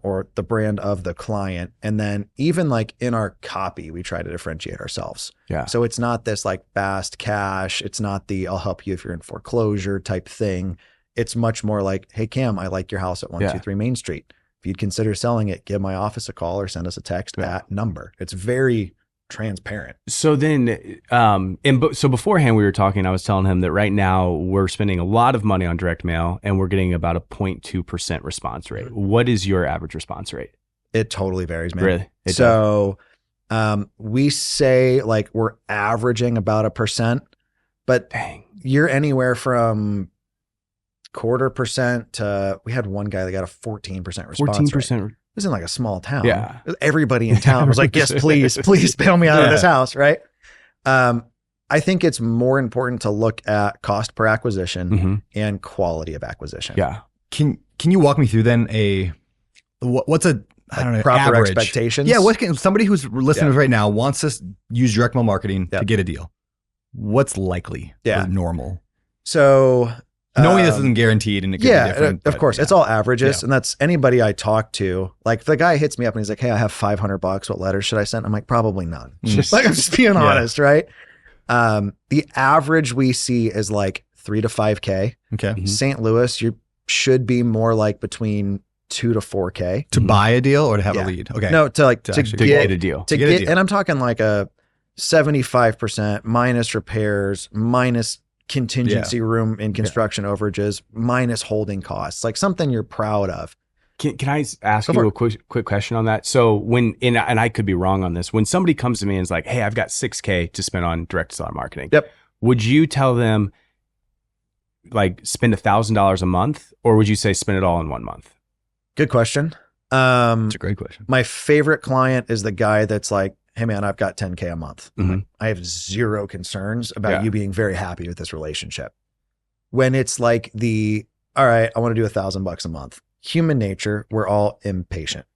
S2: or the brand of the client. And then even like in our copy, we try to differentiate ourselves.
S4: Yeah.
S2: So it's not this like fast cash. It's not the I'll help you if you're in foreclosure type thing. It's much more like, hey, Cam, I like your house at 123 Main Street. If you'd consider selling it, give my office a call or send us a text at number. It's very transparent.
S4: So then, so beforehand we were talking, I was telling him that right now we're spending a lot of money on direct mail and we're getting about a 0.2% response rate. What is your average response rate?
S2: It totally varies, man.
S4: Really?
S2: We say like we're averaging about 1%, but you're anywhere from 0.25% to, we had one guy that got a 14% response 14%. Rate. It was in like a small town.
S4: Yeah.
S2: Everybody in town was like, yes, please bail me out of this house. Right. I think it's more important to look at cost per acquisition and quality of acquisition.
S4: Yeah.
S1: Can you walk me through then what's a, I don't know,
S2: proper
S1: average
S2: expectations?
S1: Yeah. Somebody who's listening right now wants to use direct mail marketing to get a deal. What's likely or normal?
S2: So
S1: knowing this isn't guaranteed and it could be different.
S2: Of course. It's all averages. And that's anybody I talk to. Like if the guy hits me up and he's like, hey, I have $500. What letters should I send? I'm like, probably none. Like I'm just being honest, right? The average we see is like 3 to 5K.
S1: Okay.
S2: St. Louis, you should be more like between 2 to 4K.
S1: To buy a deal or to have a lead? Okay.
S2: No, to
S4: get a deal.
S2: To get, and I'm talking like a 75% minus repairs, minus contingency room in construction overages, minus holding costs, like something you're proud of.
S4: Can I ask you a quick question on that? So when, and I could be wrong on this, when somebody comes to me and is like, hey, I've got $6K to spend on direct seller marketing.
S2: Yep.
S4: Would you tell them like spend $1,000 a month, or would you say spend it all in 1 month?
S2: Good question.
S1: That's a great question.
S2: My favorite client is the guy that's like, hey man, I've got 10K a month. Like, I have zero concerns about you being very happy with this relationship. When it's like all right, I want to do $1,000 a month. Human nature, we're all impatient.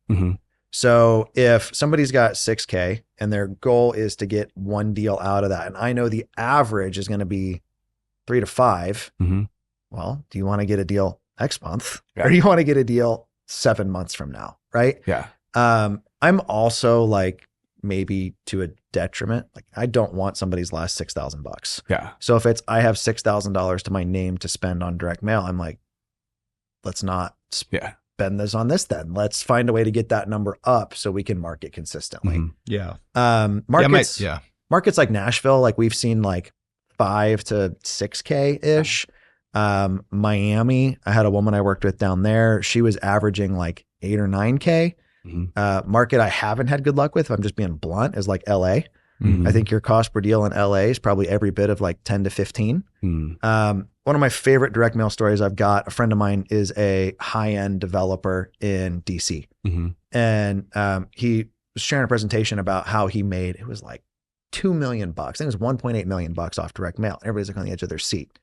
S2: So if somebody's got 6K and their goal is to get one deal out of that, and I know the average is going to be 3 to 5, well, do you want to get a deal next month or do you want to get a deal 7 months from now? Right.
S4: Yeah.
S2: I'm also like, maybe to a detriment. Like I don't want somebody's last $6,000.
S4: Yeah.
S2: So if I have $6,000 to my name to spend on direct mail, I'm like, let's not spend this on this then. Let's find a way to get that number up so we can market consistently.
S1: Yeah.
S2: Markets like Nashville, like we've seen like 5 to 6K ish. Miami, I had a woman I worked with down there. She was averaging like 8 or 9K. Market I haven't had good luck with, if I'm just being blunt, is like LA. I think your cost per deal in LA is probably every bit of like 10 to 15. One of my favorite direct mail stories I've got, a friend of mine is a high-end developer in DC. And he was sharing a presentation about how he made, it was like $2 million. I think it was $1.8 million off direct mail. Everybody's like on the edge of their seat.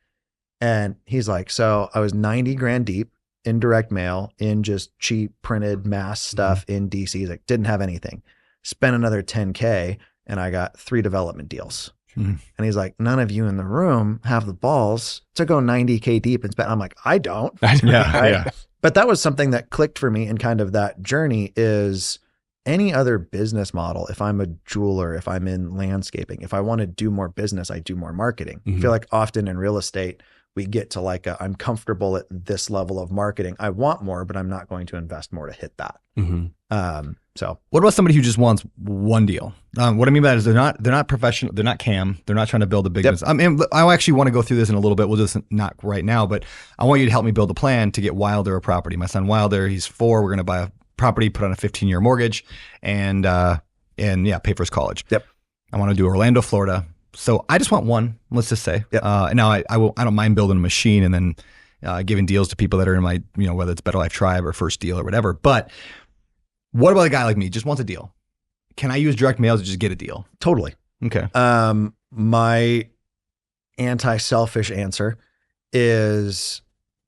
S2: And he's like, so I was 90 grand deep in direct mail, in just cheap printed mass stuff in DC. He's like, didn't have anything. Spent another 10K and I got 3 development deals. And he's like, none of you in the room have the balls to go 90K deep and spend. I'm like, I don't. But that was something that clicked for me in kind of that journey. Is any other business model, if I'm a jeweler, if I'm in landscaping, if I want to do more business, I do more marketing. I feel like often in real estate, we get to like, I'm comfortable at this level of marketing. I want more, but I'm not going to invest more to hit that. So
S1: what about somebody who just wants one deal? What I mean by that is they're not professional. They're not Cam. They're not trying to build a big business. I mean, I actually want to go through this in a little bit. We'll just not right now, but I want you to help me build a plan to get Wilder a property. My son Wilder, he's 4. We're going to buy a property, put on a 15-year mortgage and pay for his college. I want to do Orlando, Florida. So I just want one, let's just say. And now I don't mind building a machine and then giving deals to people that are in my, whether it's Better Life Tribe or First Deal or whatever. But what about a guy like me? Just wants a deal. Can I use direct mail to just get a deal?
S2: Totally.
S1: Okay.
S2: My anti-selfish answer is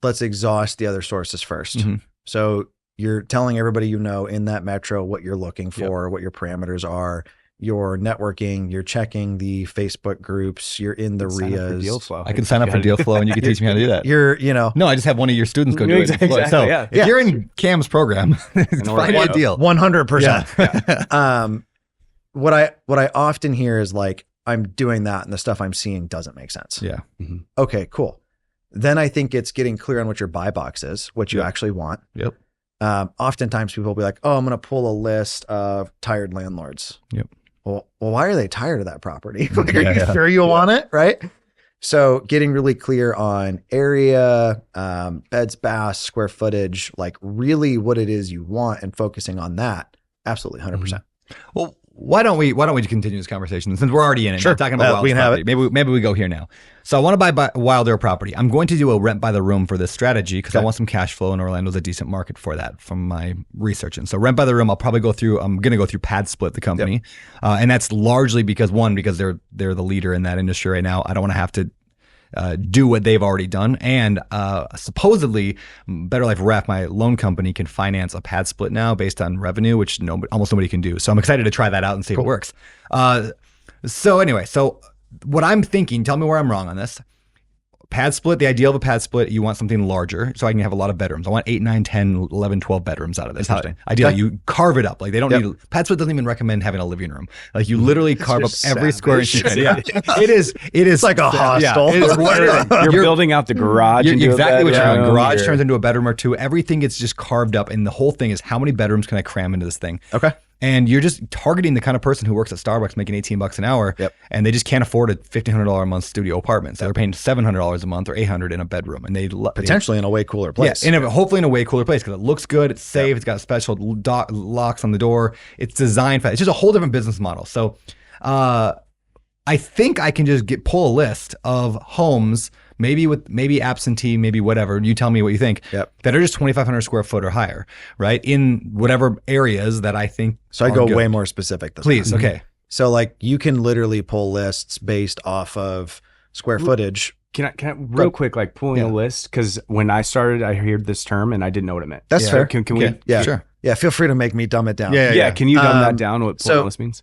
S2: let's exhaust the other sources first.
S1: Mm-hmm.
S2: So you're telling everybody you know in that metro what you're looking for, what your parameters are. You're networking, you're checking the Facebook groups, you're in the RIAs.
S1: I can sign up for Deal Flow and you can teach me how to do that.
S2: You're, you know.
S1: No, I just have one of your students go do it.
S4: Exactly,
S1: So
S4: yeah.
S1: if you're in Cam's program, it's probably a deal.
S2: 100%. What I often hear is like, I'm doing that and the stuff I'm seeing doesn't make sense.
S1: Yeah.
S4: Mm-hmm.
S2: Okay, cool. Then I think it's getting clear on what your buy box is, what you actually want.
S1: Yep.
S2: Oftentimes people will be like, oh, I'm going to pull a list of tired landlords.
S1: Yep.
S2: Well, why are they tired of that property? Like, are you sure you want it? Right. So getting really clear on area, beds, baths, square footage, like really what it is you want and focusing on that. Absolutely. 100%.
S1: Well, why don't we continue this conversation since we're already in it?
S2: Sure.
S1: Not talking about
S2: We can have
S1: property. Maybe we go here now. So I want to buy Wilder property. I'm going to do a rent by the room for this strategy because I want some cash flow, and Orlando's a decent market for that from my research. And so rent by the room, I'm going to go through Pad Split, the company, and that's largely because they're the leader in that industry right now. I don't want to have to do what they've already done. And supposedly, Better Life Ref, my loan company, can finance a pad split now based on revenue, which almost nobody can do. So I'm excited to try that out and see if it works. So anyway, what I'm thinking, tell me where I'm wrong on this. Pad split, the ideal of a pad split, you want something larger so I can have a lot of bedrooms. I want 8, 9, 10, 11, 12 bedrooms out of this. Ideally, you carve it up. Like they don't need, pad split doesn't even recommend having a living room. Like you literally carve up every square inch. Yeah. It is
S2: like a hostel.
S1: Yeah, it is literally.
S4: You're building out the garage.
S1: You're exactly what you're doing. Garage
S4: You're-
S1: turns into a bedroom or two. Everything gets just carved up. And the whole thing is how many bedrooms can I cram into this thing?
S2: Okay.
S1: And you're just targeting the kind of person who works at Starbucks making $18 an hour, and they just can't afford a $1,500 a month studio apartment. So they're paying $700 a month or $800 in a bedroom, and
S2: potentially in a way cooler place.
S1: Yeah, hopefully in a way cooler place because it looks good, it's safe, it's got special locks on the door, it's designed for. It's just a whole different business model. So, I think I can just pull a list of homes, maybe absentee, maybe whatever. You tell me what you think. That are just 2,500 square foot or higher, right? In whatever areas that I think.
S2: So I go way more specific.
S1: Please, okay.
S2: So like you can literally pull lists based off of square footage.
S4: Can I real quick, like pulling a list? Because when I started, I heard this term and I didn't know what it meant.
S2: That's fair.
S4: Can we?
S2: Yeah,
S1: sure.
S2: Yeah, feel free to make me dumb it down.
S4: Yeah. Can you dumb that down? What pulling a list means?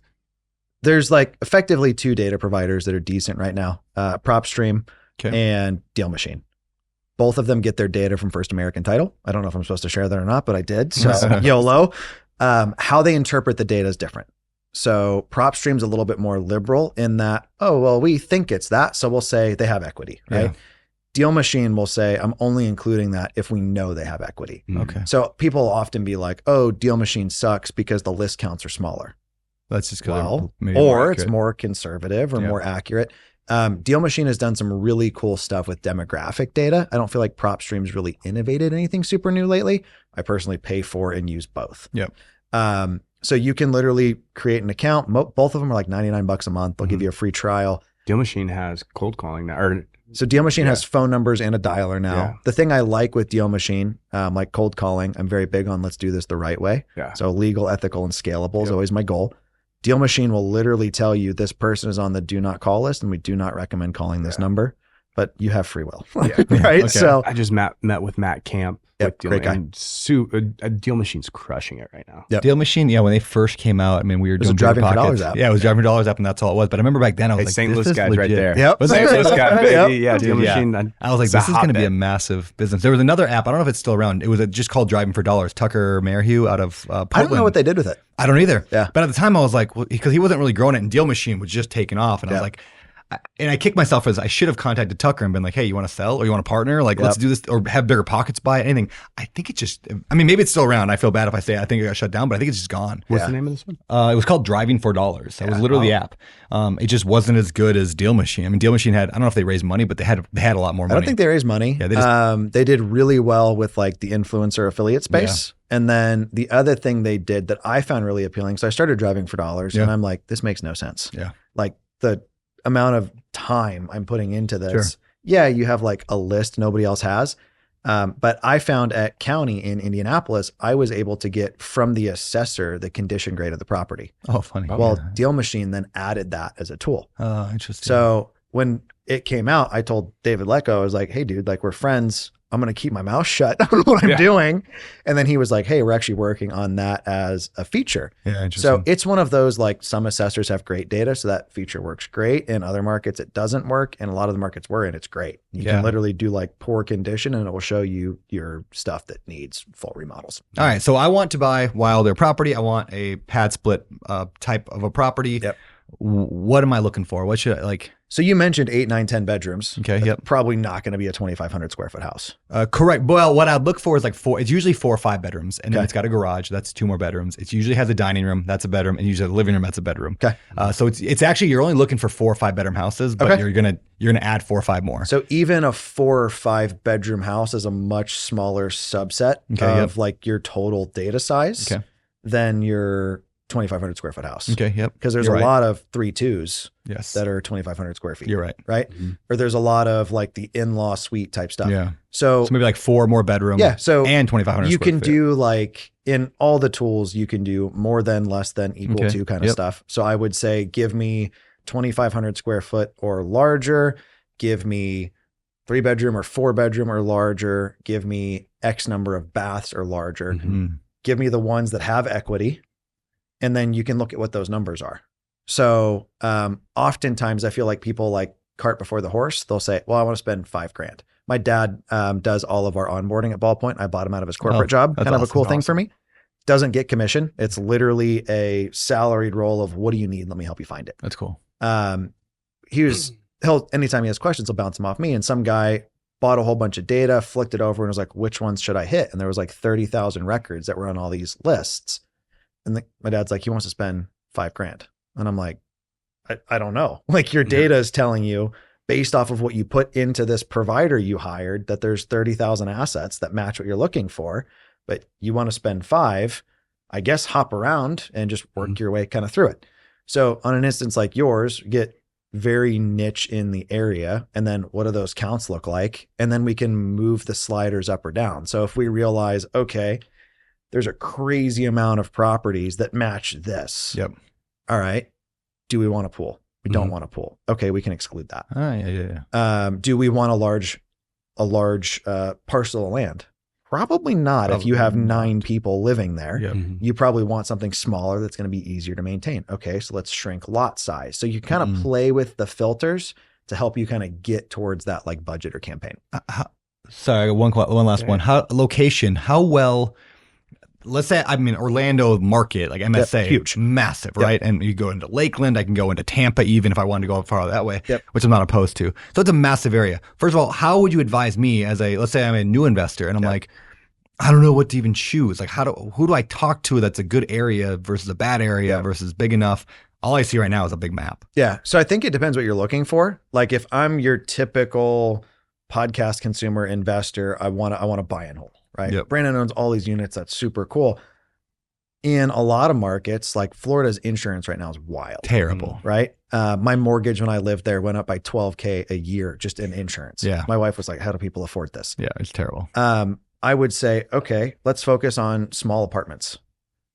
S2: There's like effectively 2 data providers that are decent right now, PropStream and Deal Machine. Both of them get their data from First American Title. I don't know if I'm supposed to share that or not, but I did. So YOLO. How they interpret the data is different. So PropStream's a little bit more liberal in that, oh, well, we think it's that. So we'll say they have equity, right? Yeah. Deal Machine will say, I'm only including that if we know they have equity.
S1: Okay.
S2: So people often be like, oh, Deal Machine sucks because the list counts are smaller.
S1: That's just
S2: or it's more conservative or more accurate. Deal Machine has done some really cool stuff with demographic data. I don't feel like PropStream's really innovated anything super new lately. I personally pay for and use both.
S1: Yep.
S2: So you can literally create an account. Both of them are like $99 a month. They'll give you a free trial.
S4: Deal Machine has cold calling now.
S2: So Deal Machine has phone numbers and a dialer now. Yeah. The thing I like with Deal Machine, like cold calling, I'm very big on let's do this the right way.
S4: Yeah.
S2: So legal, ethical, and scalable is always my goal. Deal Machine will literally tell you this person is on the do not call list and we do not recommend calling this number, but you have free will. Right.
S1: Okay.
S2: So
S4: I just met with Matt Camp.
S2: Yep, great guy.
S4: Deal Machine's crushing it right now.
S1: Yep. Deal Machine, when they first came out, I mean, we were doing
S2: Driving for Dollars app.
S1: Yeah, it was Driving for Dollars app, and that's all it was. But I remember back then, I was like,
S4: St.
S1: this
S4: Louis
S1: is
S4: guys
S1: legit.
S4: right there.
S2: Yep.
S4: St. Louis guy, baby. Yeah, Deal
S1: Dude,
S4: Machine.
S1: I was like, this is going to be a massive business. There was another app. I don't know if it's still around. It was just called Driving for Dollars. Tucker Mayhew out of Portland.
S2: I don't know what they did with it.
S1: I don't either.
S2: Yeah.
S1: But at the time, I was like, because he wasn't really growing it, and Deal Machine was just taking off. And I was like, and I kicked myself as I should have contacted Tucker and been like, hey, you want to sell or you want to partner? Like, let's do this or have bigger pockets buy it, anything. I think it just, I mean, maybe it's still around. I feel bad if I say I think it got shut down, but I think it's just gone.
S4: What's the name of this one?
S1: It was called Driving for Dollars. That was literally the app. It just wasn't as good as Deal Machine. I mean, Deal Machine had, I don't know if they raised money, but they had a lot more money.
S2: I don't think they raised money. Yeah, they did really well with like the influencer affiliate space. Yeah. And then the other thing they did that I found really appealing. So I started Driving for Dollars and I'm like, this makes no sense.
S1: Yeah.
S2: Like the amount of time I'm putting into this.
S1: Sure.
S2: Yeah, you have like a list nobody else has. But I found at county in Indianapolis, I was able to get from the assessor the condition grade of the property.
S1: Oh, funny.
S2: Well, Deal Machine then added that as a tool.
S1: Oh, interesting.
S2: So when it came out, I told David Lecko, I was like, hey dude, like we're friends I'm going to keep my mouth shut on what I'm doing. And then he was like, hey, we're actually working on that as a feature.
S1: Yeah, interesting.
S2: So it's one of those, like, some assessors have great data, so that feature works great. In other markets, it doesn't work. And a lot of the markets we're in, it's great. You can literally do like poor condition and it will show you your stuff that needs full remodels.
S1: All right. So I want to buy Wilder property. I want a pad split type of a property.
S2: Yep.
S1: What am I looking for? What should I like?
S2: So you mentioned 8, 9, 10 bedrooms.
S1: Okay.
S2: That's
S1: Yep.
S2: probably not going to be a 2,500 square foot house.
S1: Correct. Well, what I'd look for is like 4. It's usually 4 or 5 bedrooms, and then
S2: Okay.
S1: it's got a garage. That's 2 more bedrooms. It usually has a dining room. That's a bedroom, and usually a living room. That's a bedroom.
S2: Okay.
S1: So it's actually you're only looking for 4 or 5 bedroom houses, but
S2: Okay.
S1: you're gonna add 4 or 5 more.
S2: So even a 4 or 5 bedroom house is a much smaller subset of like your total data size than your 2,500 square foot house.
S1: Okay. Yep.
S2: Because there's
S1: You're
S2: a
S1: right.
S2: lot of 3.2s
S1: Yes.
S2: that are 2,500 square feet.
S1: You're right.
S2: Right? Or there's a lot of like the in-law suite type stuff.
S1: Yeah.
S2: So
S1: So maybe like 4 more bedroom.
S2: yeah, so
S1: and 2,500.
S2: you
S1: square
S2: can
S1: feet.
S2: do like in all the tools, you can do more than, less than, equal
S1: Okay.
S2: to kind of stuff. So I would say, give me 2,500 square foot or larger. Give me 3 bedroom or 4 bedroom or larger. Give me X number of baths or larger.
S1: Mhm.
S2: Give me the ones that have equity. And then you can look at what those numbers are. So oftentimes I feel like people like cart before the horse. They'll say, well, I want to spend $5,000. My dad does all of our onboarding at Ballpoint. I bought him out of his corporate job.
S1: that's
S2: Kind of a
S1: awesome.
S2: cool thing for me. Doesn't get commission. It's literally a salaried role of, what do you need? Let me help you find it.
S1: That's cool.
S2: Anytime he has questions, he'll bounce them off me. And some guy bought a whole bunch of data, flicked it over, and was like, which ones should I hit? And there was like 30,000 records that were on all these lists. And my dad's like, he wants to spend $5,000. And I'm like, I don't know. Like, your data is telling you, based off of what you put into this provider you hired, that there's 30,000 assets that match what you're looking for, but you want to spend 5, I guess hop around and just work your way kind of through it. So on an instance like yours, get very niche in the area. And then what do those counts look like? And then we can move the sliders up or down. So if we realize, okay, there's a crazy amount of properties that match this.
S1: Yep.
S2: All right. Do we want a pool? We don't want a pool. Okay. We can exclude that.
S1: Yeah.
S2: Do we want a large parcel of land? Probably not. If you have 9 people living there,
S1: Yep.
S2: you probably want something smaller that's going to be easier to maintain. Okay. So let's shrink lot size. So you kind of play with the filters to help you kind of get towards that like budget or campaign.
S1: Sorry, one last one. Location? How well? Let's say I'm in Orlando market, like MSA,
S2: huge,
S1: massive, right? And you go into Lakeland, I can go into Tampa, even if I wanted to go far that way, which I'm not opposed to. So it's a massive area. First of all, how would you advise me as let's say I'm a new investor and I'm like, I don't know what to even choose. Like, who do I talk to that's a good area versus a bad area versus big enough? All I see right now is a big map.
S2: Yeah. So I think it depends what you're looking for. Like, if I'm your typical podcast consumer investor, I want to buy and hold. Right.
S1: Yep.
S2: Brandon owns all these units. That's super cool. In a lot of markets, like Florida's insurance right now is wild.
S1: Terrible.
S2: Right. My mortgage when I lived there went up by $12,000 a year just in insurance.
S1: Yeah.
S2: My wife was like, how do people afford this?
S1: Yeah, it's terrible.
S2: I would say, okay, let's focus on small apartments.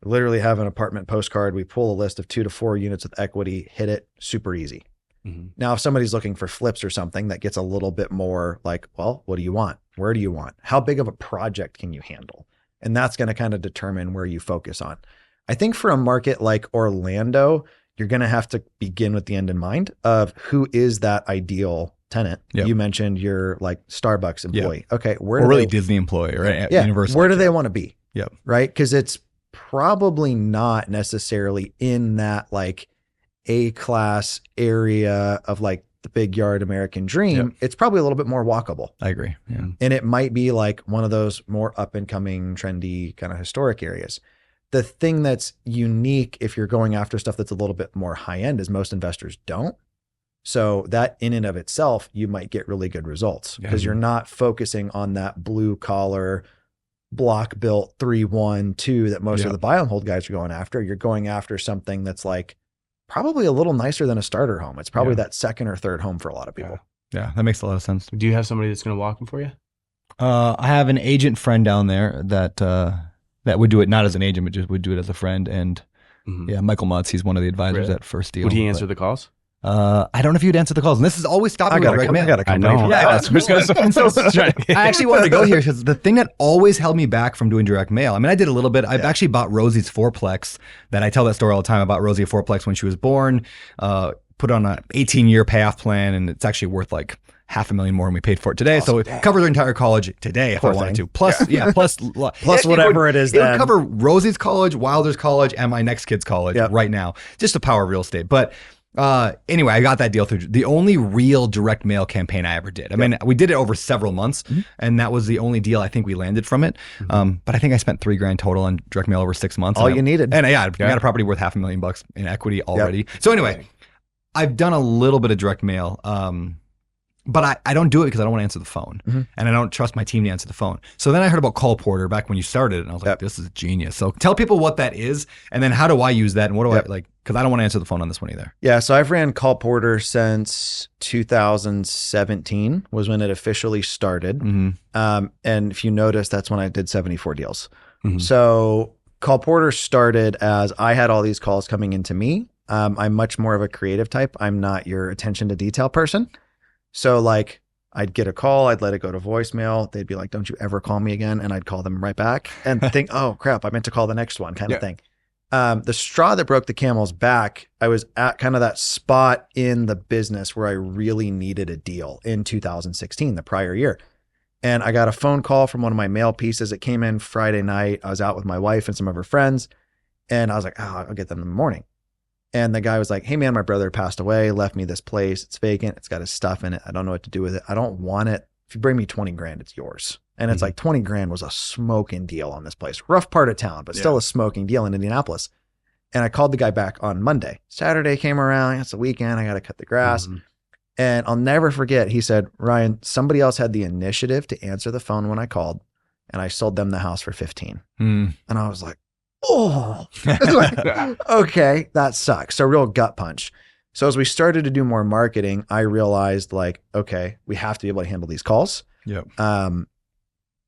S2: We literally have an apartment postcard. We pull a list of 2 to 4 units with equity, hit it, super easy. Now, if somebody's looking for flips or something, that gets a little bit more like, well, what do you want? Where do you want? How big of a project can you handle? And that's going to kind of determine where you focus on. I think for a market like Orlando, you're going to have to begin with the end in mind of who is that ideal tenant.
S1: Yep.
S2: You mentioned your like Starbucks employee. Okay.
S1: Or really Disney employee, right?
S2: Yeah.
S1: Universal.
S2: Where do they want to be?
S1: Yep.
S2: Right. Because it's probably not necessarily in that like A-class area of like the big yard American dream.
S1: Yep.
S2: It's probably a little bit more walkable.
S1: I agree. Yeah.
S2: And it might be like one of those more up and coming, trendy kind of historic areas. The thing that's unique if you're going after stuff that's a little bit more high end is most investors don't. So that in and of itself, you might get really good results because you're not focusing on that blue collar block built 3-1-2 that most of the buy and hold guys are going after. You're going after something that's like probably a little nicer than a starter home. It's probably that second or third home for a lot of people.
S1: Yeah, that makes a lot of sense.
S4: Do you have somebody that's going to walk them for you?
S1: I have an agent friend down there that would do it not as an agent, but just would do it as a friend. And yeah, Michael Mutz, he's one of the advisors at First Deal.
S4: Would he answer the calls?
S1: I don't know if you'd answer the calls. And this is always stopping with direct mail.
S2: I got a company.
S4: I know.
S1: Yeah, I
S4: I
S1: actually wanted to go here because the thing that always held me back from doing direct mail, I mean, I did a little bit. I've actually bought Rosie's fourplex. That I tell that story all the time. I bought Rosie a fourplex when she was born, put on an 18-year payoff plan, and it's actually worth like $500,000 more than we paid for it today. So it covered her entire college today if I wanted to. Plus, plus
S2: whatever it is
S1: It would
S2: then.
S1: cover Rosie's college, Wilder's college, and my next kid's college right now. Just the power of real estate. But anyway, I got that deal through the only real direct mail campaign I ever did. I mean, we did it over several months, and that was the only deal I think we landed from it. But I think I spent $3,000 total on direct mail over 6 months.
S2: All you needed.
S1: And I got a property worth $500,000 in equity already. So anyway, I've done a little bit of direct mail. But I don't do it because I don't want to answer the phone, and I don't trust my team to answer the phone. So then I heard about Call Porter back when you started, and I was like, this is genius. So tell people what that is, and then how do I use that, and what do I like? Because I don't want to answer the phone on this one either.
S2: Yeah, so I've ran Call Porter since 2017 was when it officially started. And if you notice, that's when I did 74 deals. So Call Porter started as I had all these calls coming into me. I'm much more of a creative type. I'm not your attention to detail person. So like I'd get a call, I'd let it go to voicemail. They'd be like, don't you ever call me again? And I'd call them right back and think, oh crap, I meant to call the next one kind of thing. The straw that broke the camel's back, I was at kind of that spot in the business where I really needed a deal in 2016, the prior year. And I got a phone call from one of my mail pieces. It came in Friday night. I was out with my wife and some of her friends. And I was like, oh, I'll get them in the morning. And the guy was like, hey man, my brother passed away, left me this place. It's vacant. It's got his stuff in it. I don't know what to do with it. I don't want it. If you bring me 20 grand, it's yours. And it's like 20 grand was a smoking deal on this place. Rough part of town, but still a smoking deal in Indianapolis. And I called the guy back on Monday. Saturday came around. It's a weekend. I got to cut the grass. And I'll never forget. He said, Ryan, somebody else had the initiative to answer the phone when I called, and I sold them the house for 15. And I was like, oh, okay, that sucks. So real gut punch. So as we started to do more marketing, I realized like, okay, we have to be able to handle these calls.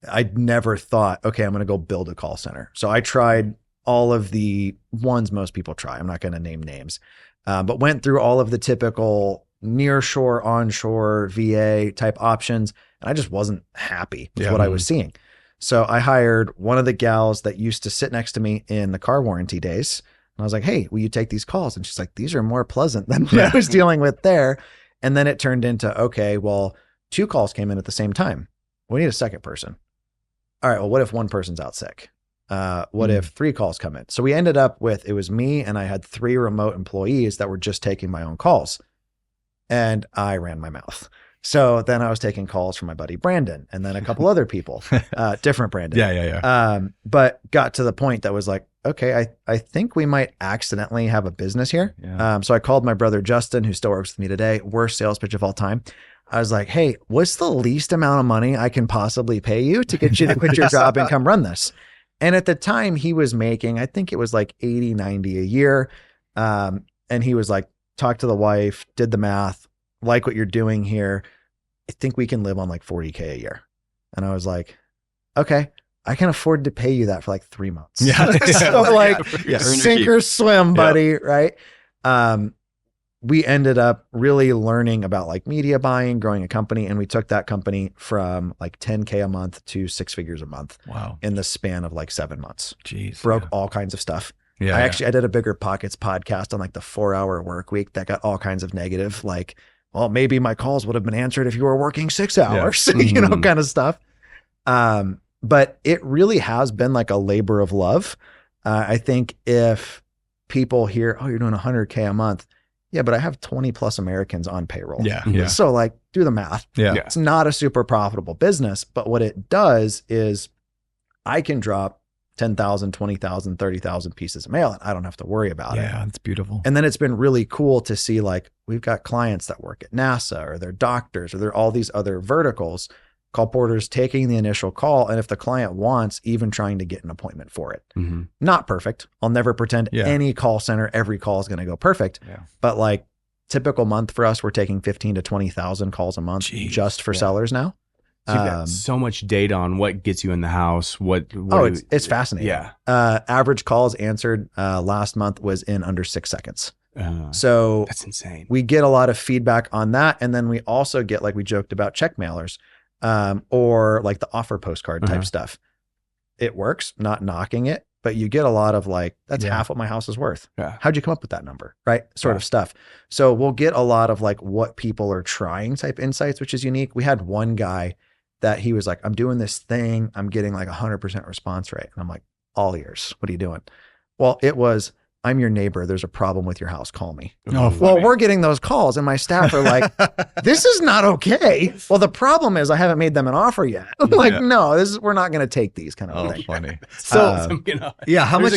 S2: I never thought, okay, I'm going to go build a call center. So I tried all of the ones most people try. I'm not going to name names, but went through all of the typical nearshore, onshore, VA type options. And I just wasn't happy with what I was seeing. So I hired one of the gals that used to sit next to me in the car warranty days. And I was like, hey, will you take these calls? And she's like, these are more pleasant than what I was dealing with there. And then it turned into, okay, well, 2 calls came in at the same time. We need a second person. All right, well, what if one person's out sick? What if 3 calls come in? So we ended up with, it was me and I had 3 remote employees that were just taking my own calls. And I ran my mouth. So then I was taking calls from my buddy Brandon and then a couple other people, different Brandon. But got to the point that was like, okay, I think we might accidentally have a business here. So I called my brother Justin, who still works with me today, worst sales pitch of all time. I was like, hey, what's the least amount of money I can possibly pay you to get you to quit your job and come run this? And at the time he was making, I think it was like 80, 90 a year. And he was like, talk to the wife, did the math, like what you're doing here. I think we can live on like 40K a year. And I was like, okay, I can afford to pay you that for like 3 months. So like sink or swim, buddy. Right. We ended up really learning about like media buying, growing a company. And we took that company from like 10K a month to 6 figures a month. Wow. In the span of like 7 months. Jeez. Broke all kinds of stuff. I did a Bigger Pockets podcast on like the 4-hour work week that got all kinds of negative, like, well, maybe my calls would have been answered if you were working 6 hours, you know, kind of stuff. But it really has been like a labor of love. I think if people hear, oh, you're doing 100K a month. Yeah, but I have 20 plus Americans on payroll. So like do the math. It's not a super profitable business, but what it does is I can drop 10,000, 20,000, 30,000 pieces of mail and I don't have to worry about it.
S1: Yeah, it's beautiful.
S2: And then it's been really cool to see like we've got clients that work at NASA or they're doctors or they're all these other verticals. Call Porter's taking the initial call. And if the client wants, even trying to get an appointment for it. Not perfect. I'll never pretend any call center, every call is going to go perfect. But like typical month for us, we're taking 15 to 20,000 calls a month just for sellers now.
S4: So you've got so much data on what gets you in the house.
S2: It's fascinating. Average calls answered last month was in under 6 seconds. So
S4: That's insane.
S2: we get a lot of feedback on that. And then we also get, like we joked about, check mailers, or like the offer postcard type stuff. It works, not knocking it, but you get a lot of like, that's half what my house is worth.
S4: Yeah.
S2: How'd you come up with that number? Right? Sort of stuff. So we'll get a lot of like what people are trying type insights, which is unique. We had one guy that he was like, I'm doing this thing. I'm getting like 100% response rate. And I'm like, all ears. What are you doing? Well, it was, I'm your neighbor. There's a problem with your house. Call me.
S1: Oh,
S2: well, we're getting those calls and my staff are like, this is not okay. Well, the problem is I haven't made them an offer yet. I'm like, no, we're not going to take these kind of thing.
S1: Funny.
S4: So,
S1: Yeah, how much?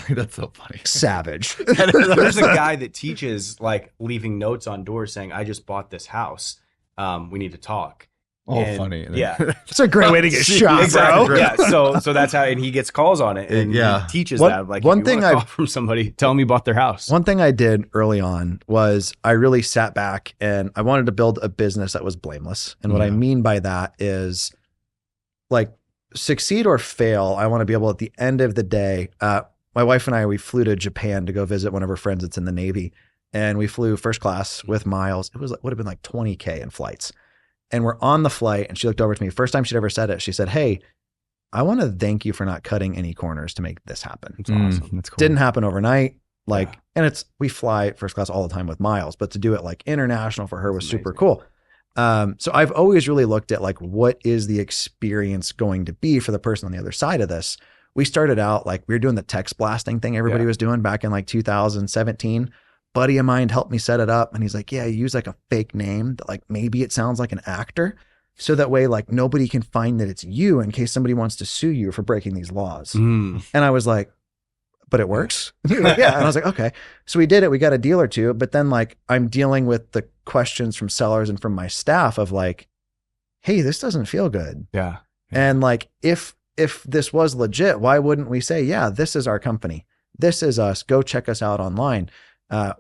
S1: That's so funny.
S2: Savage.
S5: There's a guy that teaches like leaving notes on doors saying, I just bought this house. We need to talk.
S1: Oh, funny.
S5: Yeah.
S2: It's a great way to get shot,
S5: Exactly.
S2: bro.
S5: Yeah. So that's how, and he gets calls on it, and he teaches that. Like,
S2: one
S5: if you
S2: thing
S5: want a call from somebody, tell them you bought their house.
S2: One thing I did early on was I really sat back and I wanted to build a business that was blameless. And what I mean by that is like succeed or fail. I want to be able at the end of the day, my wife and I, we flew to Japan to go visit one of her friends that's in the Navy. And we flew first class with miles. It would have been like 20K in flights. And we're on the flight and she looked over to me. First time she'd ever said it. She said, hey, I want to thank you for not cutting any corners to make this happen.
S5: That's awesome.
S1: That's cool.
S2: Didn't happen overnight. And we fly first class all the time with miles, but to do it like international for her was super cool. So I've always really looked at like, what is the experience going to be for the person on the other side of this? We started out like we were doing the text blasting thing everybody was doing back in like 2017. Buddy of mine helped me set it up. And he's like, yeah, you use like a fake name that like, maybe it sounds like an actor. So that way, like nobody can find that it's you in case somebody wants to sue you for breaking these laws. And I was like, but it works. Like, yeah. And I was like, okay. So we did it. We got a deal or two, but then like, I'm dealing with the questions from sellers and from my staff of like, hey, this doesn't feel good.
S4: Yeah.
S2: And like, if this was legit, why wouldn't we say, yeah, this is our company. This is us. Go check us out online.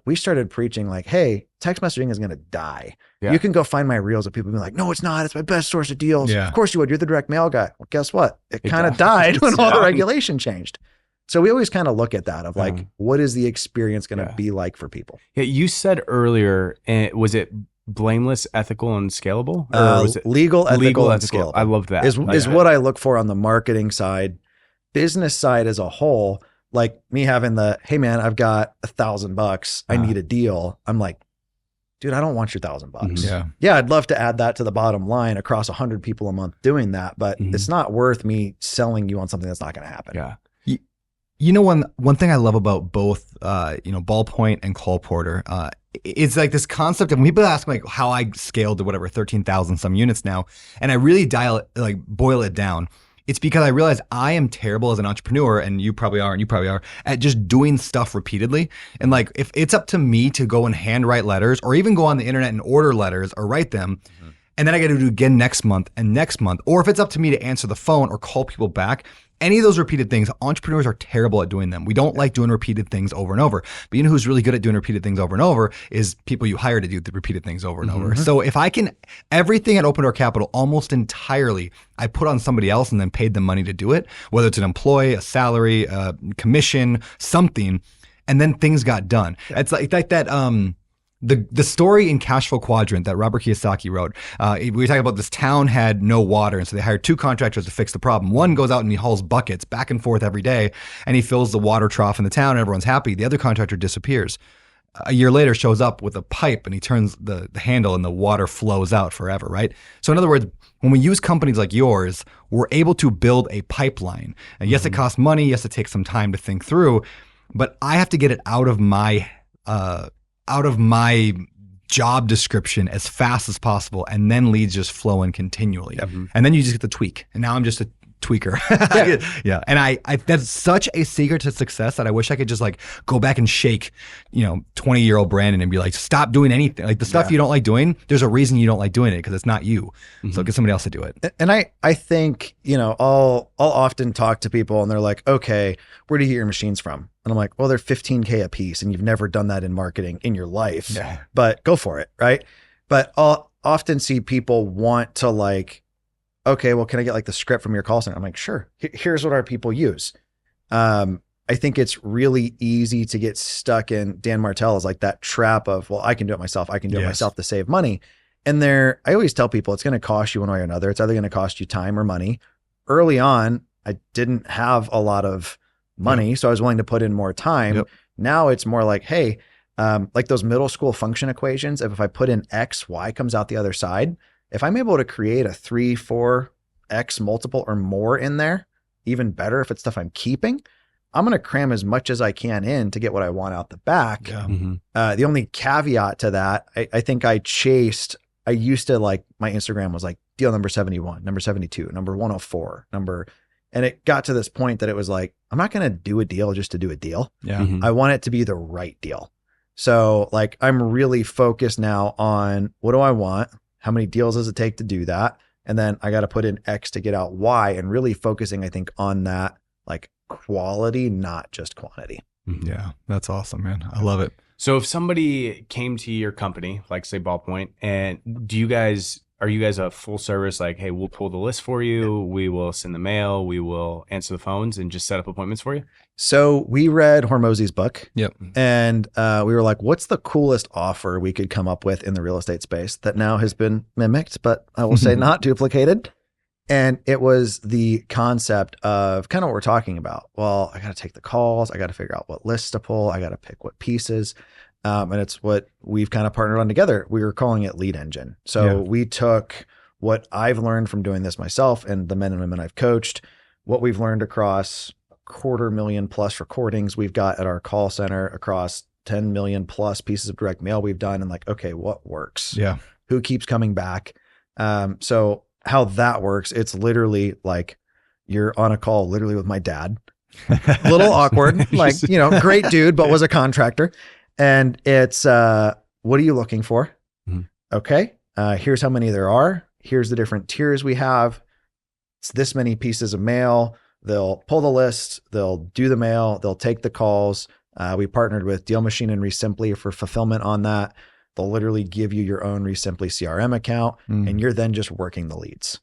S2: We started preaching like, hey, text messaging is going to die.
S4: Yeah.
S2: You can go find my reels of people being like, no, it's not. It's my best source of deals.
S1: Yeah.
S2: Of course you would. You're the direct mail guy. Well, guess what? It kind of died when all the regulation changed. So we always kind of look at that of like, what is the experience going to be like for people?
S4: Yeah. You said earlier, was it blameless, ethical, and scalable? Or was it
S2: legal, ethical, and scalable?
S4: I love that.
S2: Is what I look for on the marketing side. Business side as a whole, like me having hey man, I've got $1,000. I need a deal. I'm like, dude, I don't want your $1,000. Yeah. I'd love to add that to the bottom line across 100 people a month doing that, but it's not worth me selling you on something that's not going to happen.
S4: Yeah.
S1: You know, one thing I love about both, Ballpoint and Call Porter, it's like this concept of when people ask me like how I scaled to whatever 13,000 some units now, and I really boil it down. It's because I realize I am terrible as an entrepreneur, and you probably are, at just doing stuff repeatedly. And like, if it's up to me to go and handwrite letters, or even go on the internet and order letters or write them, and then I got to do it again next month, or if it's up to me to answer the phone or call people back, any of those repeated things, entrepreneurs are terrible at doing them. We don't like doing repeated things over and over. But you know who's really good at doing repeated things over and over is people you hire to do the repeated things over and over. So if I can, everything at Open Door Capital, almost entirely, I put on somebody else and then paid them money to do it, whether it's an employee, a salary, a commission, something, and then things got done. It's like that, the story in Cash Flow Quadrant that Robert Kiyosaki wrote, we were talking about this town had no water, and so they hired two contractors to fix the problem. One goes out and he hauls buckets back and forth every day, and he fills the water trough in the town, and everyone's happy. The other contractor disappears. A year later, shows up with a pipe, and he turns the handle, and the water flows out forever, right? So in other words, when we use companies like yours, we're able to build a pipeline. And yes, it costs money. Yes, it takes some time to think through, but I have to get it out of my job description as fast as possible, and then leads just flow in continually. And then you just get the tweak. And now I'm just a tweaker. Yeah. And that's such a secret to success that I wish I could just like go back and shake, 20-year-old Brandon and be like, stop doing anything. Like the stuff you don't like doing, there's a reason you don't like doing it, because it's not you. So get somebody else to do it.
S2: And I think, I'll often talk to people and they're like, okay, where do you get your machines from? And I'm like, well, they're 15K a piece, and you've never done that in marketing in your life, but go for it. Right. But I'll often see people want to like, okay, well, can I get like the script from your call center? I'm like, sure. Here's what our people use. And I think it's really easy to get stuck in. Dan Martell is like that trap of, well, I can do it myself. I can do it myself to save money. And I always tell people it's going to cost you one way or another. It's either going to cost you time or money. Early on, I didn't have a lot of money, so I was willing to put in more time. Now it's more like, hey, like those middle school function equations, if I put in X, Y comes out the other side. If I'm able to create a 3, 4X multiple or more in there, even better if it's stuff I'm keeping, I'm going to cram as much as I can in to get what I want out the back. The only caveat to that, I think I used to like, my Instagram was like deal number 71, number 72, number 104, and it got to this point that it was like, I'm not going to do a deal just to do a deal. I want it to be the right deal. So like, I'm really focused now on what do I want? How many deals does it take to do that? And then I got to put in X to get out Y, and really focusing, I think, on that like quality, not just quantity.
S1: Yeah, that's awesome, man. I love it.
S5: So if somebody came to your company, like say Ballpoint, and are you guys a full service, like, hey, we'll pull the list for you, we will send the mail, we will answer the phones and just set up appointments for you?
S2: So we read Hormozy's book. And we were like, what's the coolest offer we could come up with in the real estate space that now has been mimicked, but I will say not duplicated? And it was the concept of kind of what we're talking about. Well, I got to take the calls. I got to figure out what lists to pull. I got to pick what pieces. And it's what we've kind of partnered on together. We were calling it Lead Engine. So we took what I've learned from doing this myself and the men and women I've coached, what we've learned across 250,000+ recordings we've got at our call center, across 10 million+ pieces of direct mail we've done. And like, okay, what works? Who keeps coming back? So how that works, it's literally like you're on a call literally with my dad. A little awkward, like, great dude, but was a contractor. And it's, what are you looking for? Okay. Here's how many there are. Here's the different tiers we have. It's this many pieces of mail. They'll pull the list. They'll do the mail. They'll take the calls. We partnered with Deal Machine and Resimpli for fulfillment on that. They'll literally give you your own Resimpli CRM account, and you're then just working the leads.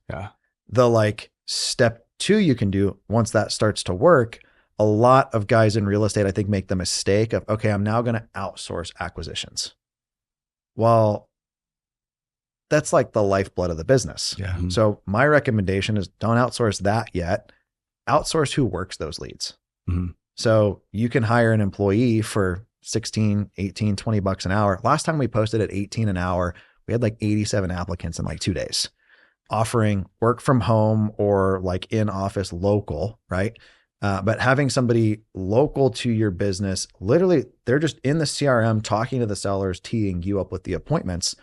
S2: The like step 2 you can do once that starts to work. A lot of guys in real estate, I think, make the mistake of, okay, I'm now going to outsource acquisitions. Well, that's like the lifeblood of the business. So my recommendation is don't outsource that yet. Outsource who works those leads. So you can hire an employee for 16, 18, 20 bucks an hour. Last time we posted at 18 an hour, we had like 87 applicants in like 2 days, offering work from home or like in office local, right? But having somebody local to your business, literally they're just in the CRM talking to the sellers, teeing you up with the appointments.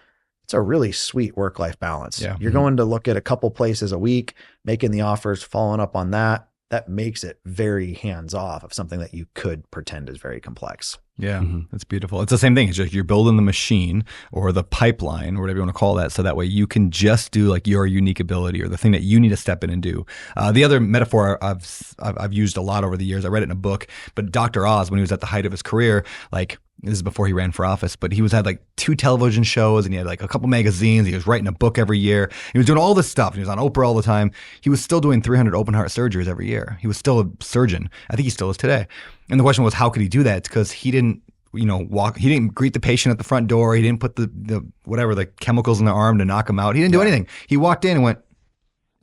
S2: It's a really sweet work-life balance. You're going to look at a couple places a week, making the offers, following up on that. That makes it very hands-off of something that you could pretend is very complex.
S1: That's beautiful. It's the same thing. It's just you're building the machine or the pipeline or whatever you want to call that. So that way you can just do like your unique ability or the thing that you need to step in and do. The other metaphor I've used a lot over the years, I read it in a book, but Dr. Oz, when he was at the height of his career, like this is before he ran for office, but he had like 2 television shows and he had like a couple magazines. He was writing a book every year. He was doing all this stuff. And he was on Oprah all the time. He was still doing 300 open heart surgeries every year. He was still a surgeon. I think he still is today. And the question was, how could he do that? It's because he didn't, he didn't greet the patient at the front door. He didn't put the chemicals in the arm to knock him out. He didn't do anything. He walked in and went,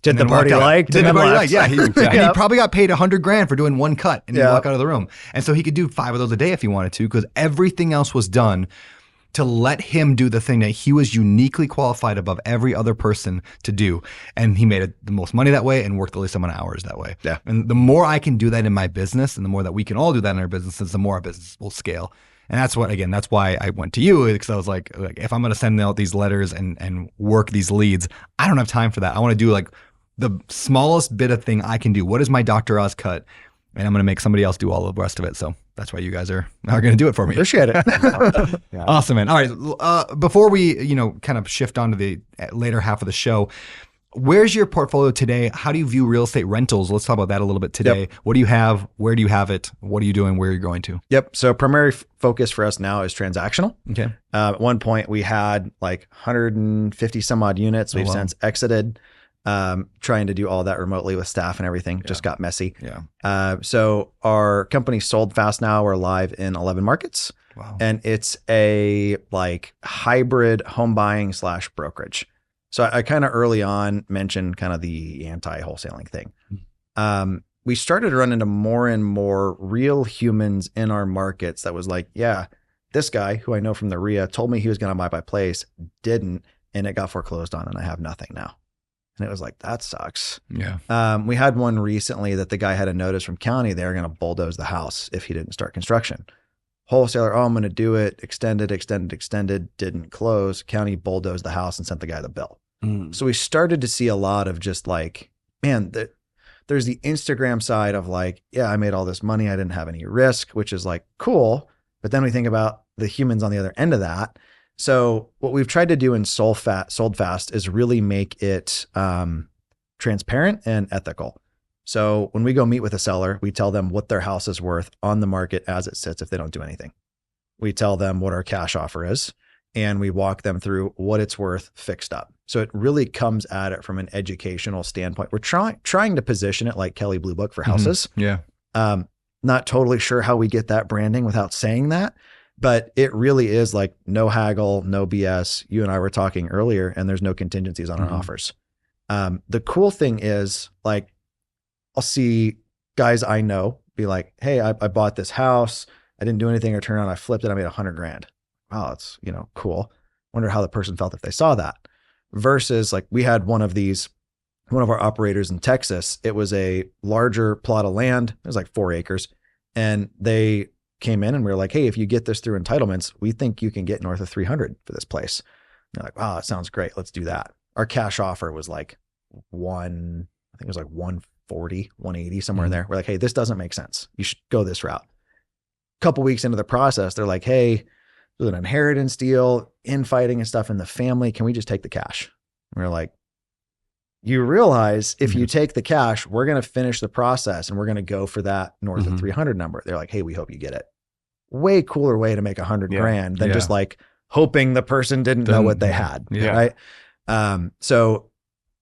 S2: Did the party like?
S1: Did the party like? Yeah. And he probably got paid $100,000 for doing one cut and he'd walk out of the room. And so he could do 5 of those a day if he wanted to, because everything else was done to let him do the thing that he was uniquely qualified above every other person to do. And he made the most money that way and worked the least amount of hours that way. And the more I can do that in my business and the more that we can all do that in our businesses, the more our business will scale. And that's why I went to you, because I was like if I'm going to send out these letters and work these leads, I don't have time for that. I want to do like the smallest bit of thing I can do. What is my Dr. Oz cut? And I'm going to make somebody else do all the rest of it. So that's why you guys are going to do it for me.
S2: Appreciate it.
S1: Awesome, man. All right. Before we, kind of shift on to the later half of the show, where's your portfolio today? How do you view real estate rentals? Let's talk about that a little bit today. What do you have? Where do you have it? What are you doing? Where are you going to?
S2: So primary focus for us now is transactional.
S1: Okay.
S2: At one point we had like 150 some odd units. We've since exited. trying to do all that remotely with staff and everything. Just got messy.
S1: Yeah.
S2: So our company sold fast now. We're live in 11 markets.
S1: Wow.
S2: And it's a like hybrid home buying / brokerage. So I kind of early on mentioned kind of the anti-wholesaling thing. We started to run into more and more real humans in our markets that was like, yeah, this guy who I know from the RIA told me he was going to buy my place, didn't, and it got foreclosed on and I have nothing now. And it was like, that sucks.
S1: Yeah.
S2: We had one recently that the guy had a notice from county they were going to bulldoze the house if he didn't start construction. Wholesaler, oh, I'm going to do it. Extended, didn't close. County bulldozed the house and sent the guy the bill. So we started to see a lot of just like, man, there's the Instagram side of like, yeah, I made all this money. I didn't have any risk, which is like cool. But then we think about the humans on the other end of that. So what we've tried to do in Sold Fast is really make it transparent and ethical. So when we go meet with a seller, we tell them what their house is worth on the market as it sits if they don't do anything. We tell them what our cash offer is, and we walk them through what it's worth fixed up. So it really comes at it from an educational standpoint. We're trying to position it like Kelley Blue Book for houses.
S1: Yeah.
S2: Not totally sure how we get that branding without saying that, but it really is like no haggle, no BS. You and I were talking earlier, and there's no contingencies on our offers. The cool thing is like, I'll see guys I know be like, hey, I bought this house. I didn't do anything or turn on. I flipped it. I made $100,000. Wow. That's, cool. Wonder how the person felt if they saw that. Versus like we had one of our operators in Texas. It was a larger plot of land. It was like 4 acres. And they came in and we were like, hey, if you get this through entitlements, we think you can get north of 300 for this place. And they're like, wow, that sounds great. Let's do that. Our cash offer was like 140, 180, somewhere in there. We're like, hey, this doesn't make sense. You should go this route. A couple weeks into the process, they're like, hey, there's an inheritance deal, infighting and stuff in the family. Can we just take the cash? And we're like, you realize if you take the cash, we're going to finish the process and we're going to go for that north of 300 number. They're like, hey, we hope you get it. Way cooler way to make $100,000 than just like hoping the person didn't know what they had. Right. So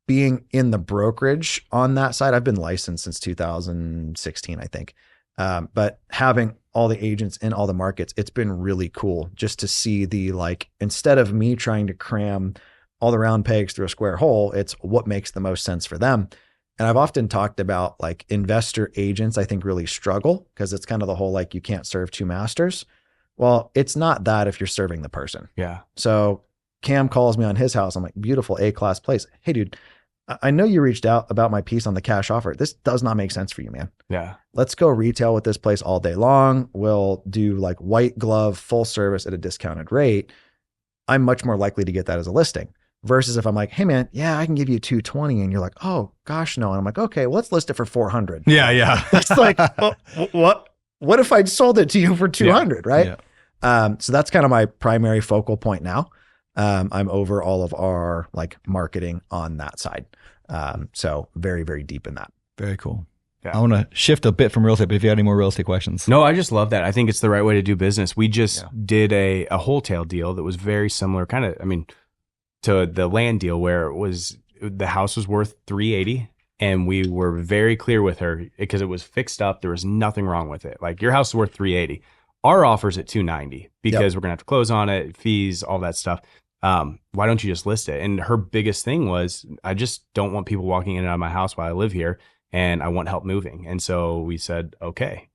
S2: being in the brokerage on that side, I've been licensed since 2016, I think. But having all the agents in all the markets, it's been really cool just to see the, like, instead of me trying to cram all the round pegs through a square hole, it's what makes the most sense for them. And I've often talked about like investor agents, I think really struggle because it's kind of the whole, like, you can't serve 2 masters. Well, it's not that if you're serving the person.
S5: Yeah.
S2: So Cam calls me on his house. I'm like, beautiful A-class place. Hey dude, I know you reached out about my piece on the cash offer. This does not make sense for you, man.
S5: Yeah.
S2: Let's go retail with this place all day long. We'll do like white glove, full service at a discounted rate. I'm much more likely to get that as a listing versus if I'm like, hey man, yeah, I can give you 220. And you're like, oh gosh, no. And I'm like, okay, well, let's list it for 400.
S1: Yeah. Yeah.
S2: It's like, what if I'd sold it to you for 200?
S1: Yeah.
S2: Right.
S1: Yeah.
S2: So that's kind of my primary focal point now. I'm over all of our like marketing on that side. So very, very deep in that.
S1: Very cool.
S5: Yeah.
S1: I want to shift a bit from real estate, but if you had any more real estate questions.
S5: No, I just love that. I think it's the right way to do business. We just did a wholesale deal that was very similar, kind of, to the land deal where it was, the house was worth 380 and we were very clear with her because it was fixed up. There was nothing wrong with it. Like, your house is worth 380. Our offer's at 290 because we're going to have to close on it, fees, all that stuff. Why don't you just list it? And her biggest thing was, I just don't want people walking in and out of my house while I live here, and I want help moving. And so we said, okay.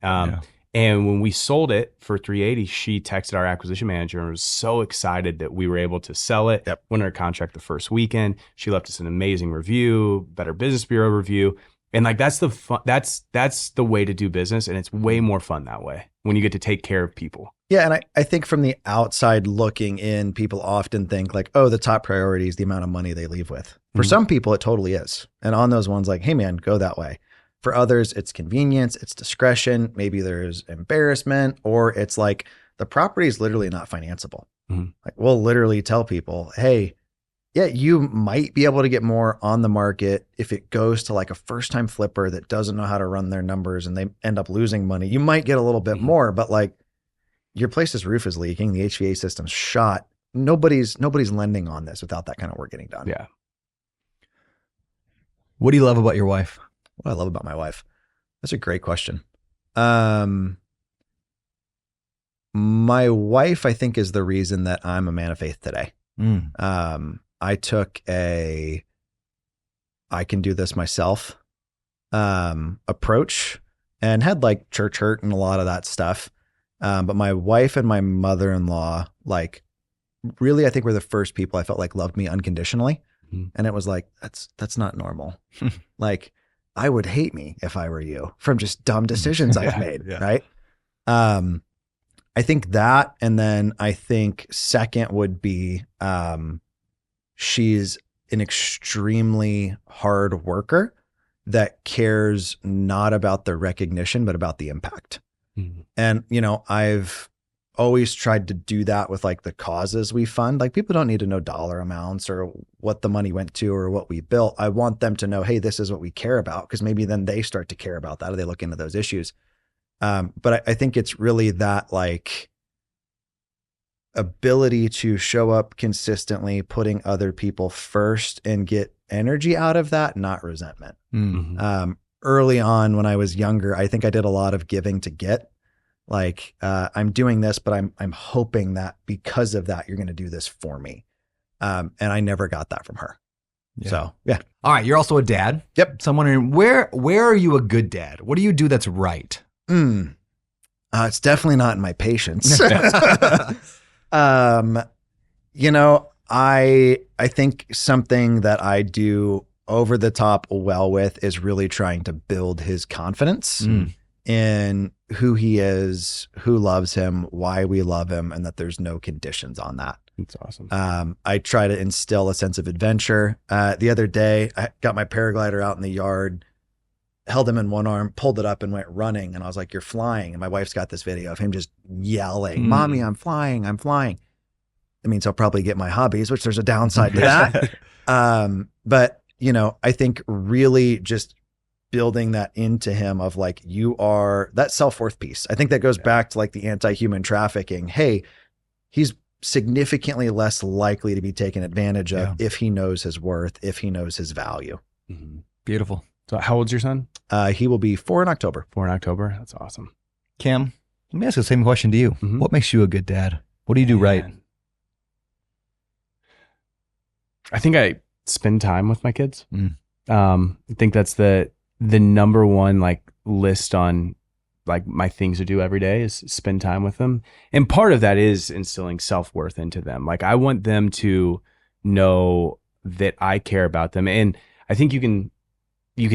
S5: And when we sold it for 380, she texted our acquisition manager and was so excited that we were able to sell it. Went under contract the first weekend. She left us an amazing review, Better Business Bureau review. And like, that's the fun, that's the way to do business. And it's way more fun that way when you get to take care of people.
S2: Yeah. And I think from the outside looking in, people often think like, oh, the top priority is the amount of money they leave with. For some people, it totally is. And on those ones, like, hey man, go that way. For others, it's convenience, it's discretion. Maybe there's embarrassment, or it's like the property is literally not financeable. Like, we'll literally tell people, hey, yeah, you might be able to get more on the market if it goes to like a first-time flipper that doesn't know how to run their numbers and they end up losing money. You might get a little bit more, but like, your place's roof is leaking, the HVAC system's shot. Nobody's lending on this without that kind of work getting done.
S5: Yeah.
S1: What do you love about your wife?
S2: What I love about my wife? That's a great question. My wife, I think, is the reason that I'm a man of faith today. I took I can do this myself approach and had like church hurt and a lot of that stuff. But my wife and my mother-in-law, like, really, I think were the first people I felt like loved me unconditionally. And it was like, that's not normal. Like, I would hate me if I were you from just dumb decisions I've made. Right. I think that, and then I think second would be, she's an extremely hard worker that cares not about the recognition, but about the impact. And, you know, I've always tried to do that with like the causes we fund. Like, people don't need to know dollar amounts or what the money went to or what we built. I want them to know, hey, this is what we care about, because maybe then they start to care about that or they look into those issues. But I think it's really that like ability to show up consistently, putting other people first and get energy out of that, not resentment. Early on when I was younger, I think I did a lot of giving to get. Like, I'm doing this, but I'm hoping that because of that, you're going to do this for me. And I never got that from her. So, yeah.
S1: All right. You're also a dad.
S2: Yep.
S1: So I'm wondering, where are you a good dad? What do you do that's right?
S2: It's definitely not in my patience. You know, I think something that I do over the top well with is really trying to build his confidence in who he is, who loves him, why we love him, and that there's no conditions on that.
S5: That's awesome.
S2: I try to instill a sense of adventure. The other day, I got my paraglider out in the yard, held him in one arm, pulled it up and went running. And I was like, you're flying. And my wife's got this video of him just yelling, Mommy, I'm flying, I'm flying. It means I'll probably get my hobbies, which there's a downside to that. But, you know, I think really just building that into him of like, you are that self-worth piece. I think that goes back to like the anti-human trafficking. Hey, he's significantly less likely to be taken advantage of if he knows his worth, if he knows his value.
S1: Beautiful.
S5: So how old's your son?
S2: He will be 4 in October.
S5: 4 in October. That's awesome.
S1: Cam, let me ask the same question to you. What makes you a good dad? What do you do right?
S5: I think I spend time with my kids. I think that's the number one like list on like my things to do every day is spend time with them. And part of that is instilling self-worth into them. Like, I want them to know that I care about them. And I think you can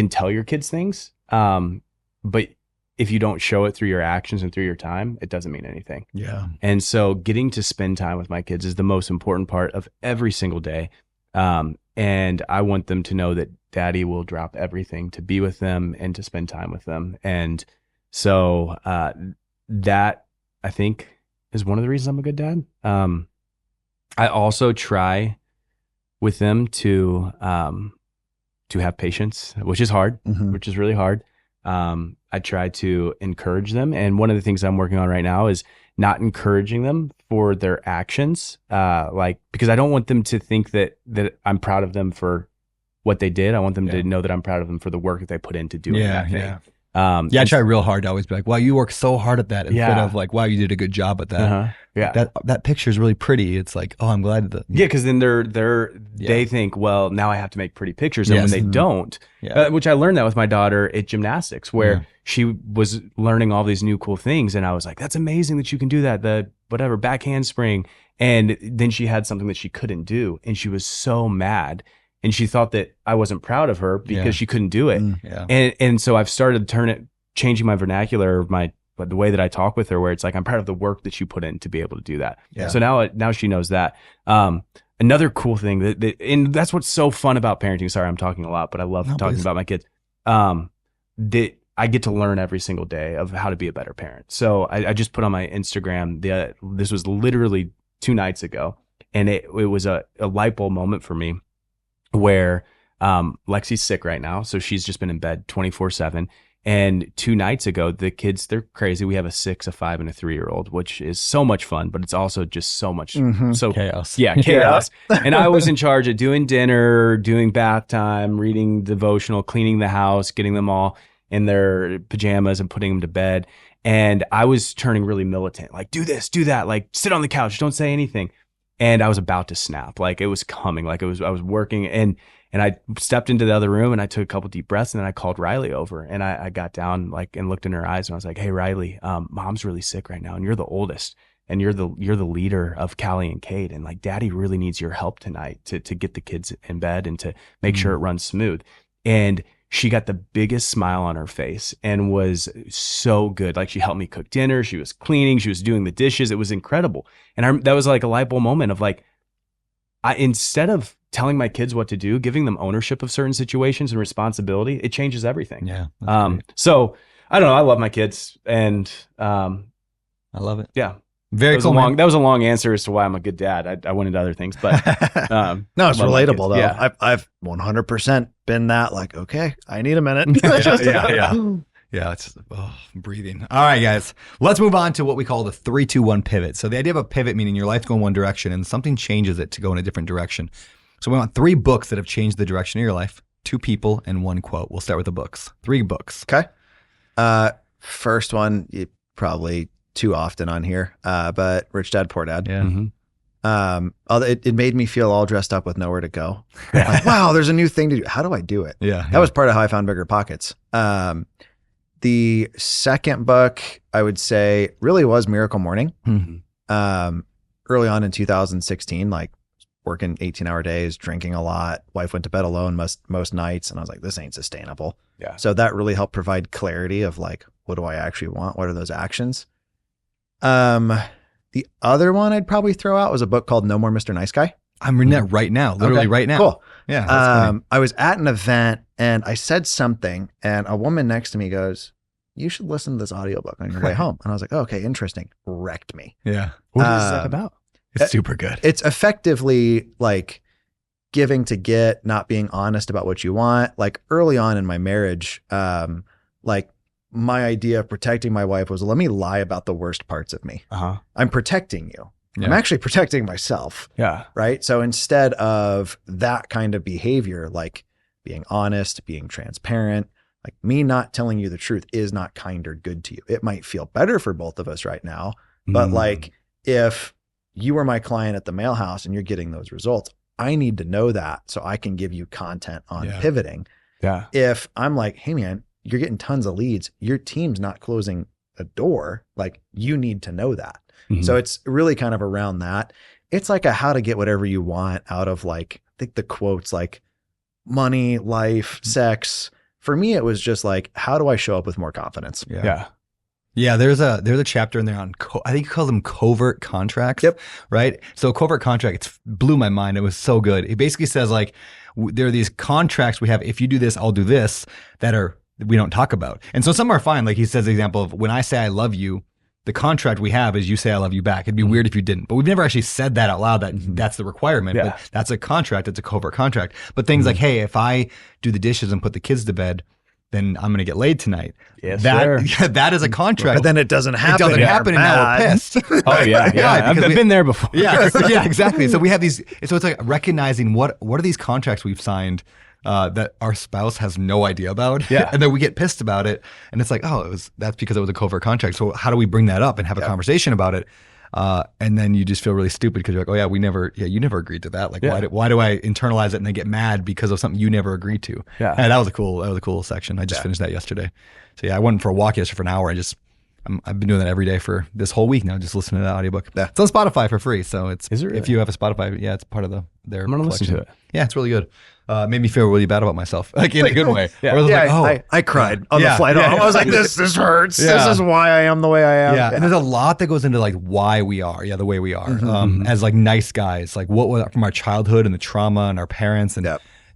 S5: tell your kids things, but if you don't show it through your actions and through your time, it doesn't mean anything.
S1: Yeah.
S5: And so getting to spend time with my kids is the most important part of every single day. And I want them to know that Daddy will drop everything to be with them and to spend time with them. And so that, I think, is one of the reasons I'm a good dad. I also try with them to have patience, which is hard, which is really hard. I try to encourage them. And one of the things I'm working on right now is not encouraging them for their actions. Because I don't want them to think that I'm proud of them for what they did. I want them to know that I'm proud of them for the work that they put into doing that thing. I try
S1: real hard to always be like, wow, you worked so hard at that, instead of like, wow, you did a good job at that. That picture is really pretty. It's like, oh, I'm glad that.
S5: Because then they think, well, now I have to make pretty pictures. And when they don't, which I learned that with my daughter at gymnastics, where she was learning all these new cool things. And I was like, that's amazing that you can do that. The whatever back handspring. And then she had something that she couldn't do. And she was so mad. And she thought that I wasn't proud of her because she couldn't do it. And so I've started changing my vernacular, the way that I talk with her, where it's like, I'm proud of the work that you put in to be able to do that. So now she knows that. Another cool thing and that's what's so fun about parenting. Sorry, I'm talking a lot, but I love talking about my kids. That I get to learn every single day of how to be a better parent. So I just put on my Instagram, this was literally 2 nights ago. And it was a light bulb moment for me, where Lexi's sick right now. So she's just been in bed 24/7. And 2 nights ago, the kids, they're crazy. We have a 6, a 5, and a 3-year-old, which is so much fun, but it's also just so much so
S1: Chaos.
S5: Yeah, chaos. And I was in charge of doing dinner, doing bath time, reading devotional, cleaning the house, getting them all in their pajamas and putting them to bed. And I was turning really militant, like do this, do that, like sit on the couch, don't say anything. And I was about to snap, like it was coming, like I was working, and I stepped into the other room and I took a couple deep breaths, and then I called Riley over, and I got down like and looked in her eyes, and I was like, "Hey Riley, mom's really sick right now, and you're the oldest, and you're the leader of Callie and Kate, and like Daddy really needs your help tonight to get the kids in bed and to make sure it runs smooth." And she got the biggest smile on her face and was so good. Like she helped me cook dinner. She was cleaning. She was doing the dishes. It was incredible. And that was like a light bulb moment of like, instead of telling my kids what to do, giving them ownership of certain situations and responsibility, it changes everything.
S1: Yeah.
S5: So I don't know. I love my kids, and
S1: I love it.
S5: yeah.
S1: Very cool.
S5: That was a long answer as to why I'm a good dad. I went into other things, but
S2: no, it's relatable though.
S5: Yeah.
S2: I've 100% been that, like, okay, I need a minute.
S1: Yeah, it's breathing. All right, guys, let's move on to what we call the 3-2-1 pivot. So the idea of a pivot meaning your life's going one direction and something changes it to go in a different direction. So we want 3 books that have changed the direction of your life, 2 people, and 1 quote. We'll start with the books. 3 books.
S2: Okay. First one, probably too often on here, but Rich Dad, Poor Dad.
S1: Yeah.
S2: It made me feel all dressed up with nowhere to go. Like, wow, there's a new thing to do. How do I do it?
S1: Yeah.
S2: That was part of how I found Bigger Pockets. The second book I would say really was Miracle Morning. Early on in 2016, like working 18-hour days, drinking a lot. Wife went to bed alone most nights, and I was like, this ain't sustainable.
S5: Yeah.
S2: So that really helped provide clarity of like, what do I actually want? What are those actions? The other one I'd probably throw out was a book called No More Mr. Nice Guy.
S1: I'm reading that right now, literally right now.
S2: Cool.
S1: Yeah. That's funny.
S2: I was at an event and I said something, and a woman next to me goes, you should listen to this audiobook on your way home. And I was like, oh, okay, interesting. Wrecked me.
S1: Yeah.
S5: What is that about?
S1: It's super good.
S2: It's effectively like giving to get, not being honest about what you want. Like early on in my marriage, like my idea of protecting my wife was, let me lie about the worst parts of me. I'm protecting you.
S1: Yeah.
S2: I'm actually protecting myself.
S5: Yeah.
S2: Right. So instead of that kind of behavior, like being honest, being transparent, like me not telling you the truth is not kind or good to you. It might feel better for both of us right now, but like if you were my client at the mail house and you're getting those results, I need to know that so I can give you content on pivoting.
S5: Yeah.
S2: If I'm like, hey man, you're getting tons of leads, your team's not closing a door, like you need to know that. So it's really kind of around that. It's like a how to get whatever you want out of like, I think the quotes like money, life, sex. For me, it was just like, how do I show up with more confidence?
S5: Yeah.
S1: Yeah, there's a chapter in there on, I think he calls them covert contracts.
S2: Yep.
S1: Right? So covert contract, it blew my mind. It was so good. It basically says like, there are these contracts we have. If you do this, I'll do this, that we don't talk about. And so some are fine. Like he says the example of when I say I love you, the contract we have is you say I love you back. It'd be weird if you didn't. But we've never actually said that out loud, that that's the requirement.
S5: Yeah.
S1: But that's a contract. It's a covert contract. But things like, hey, if I do the dishes and put the kids to bed, then I'm going to get laid tonight.
S5: Yes,
S1: that is a contract.
S2: But then it doesn't happen.
S1: It doesn't happen, and now we're pissed.
S5: Oh yeah. I've been there before.
S1: Yeah, exactly. So we have these. So it's like recognizing what are these contracts we've signed that our spouse has no idea about.
S5: Yeah.
S1: And then we get pissed about it, and it's like, oh, that's because it was a covert contract. So how do we bring that up and have a conversation about it? And then you just feel really stupid because you're like, oh yeah, you never agreed to that. Like, why do I internalize it and then get mad because of something you never agreed to?
S5: Yeah.
S1: And that was a cool section. I just finished that yesterday. So yeah, I went for a walk yesterday for an hour. I've been doing that every day for this whole week now, just listening to that audiobook. Yeah. It's on Spotify for free. So
S5: Is it really?
S1: If you have a Spotify, it's part of their
S5: I'm gonna listen
S1: collection.
S5: to it.
S1: Yeah, it's really good. Made me feel really bad about myself, like in a good way.
S5: Yeah.
S1: Where I was like,
S2: I cried on the flight home. I was like, this hurts.
S1: Yeah.
S2: This is why I am the way I am.
S1: Yeah. And there's a lot that goes into like why we are, the way we are, as like nice guys, like what was from our childhood and the trauma and our parents, and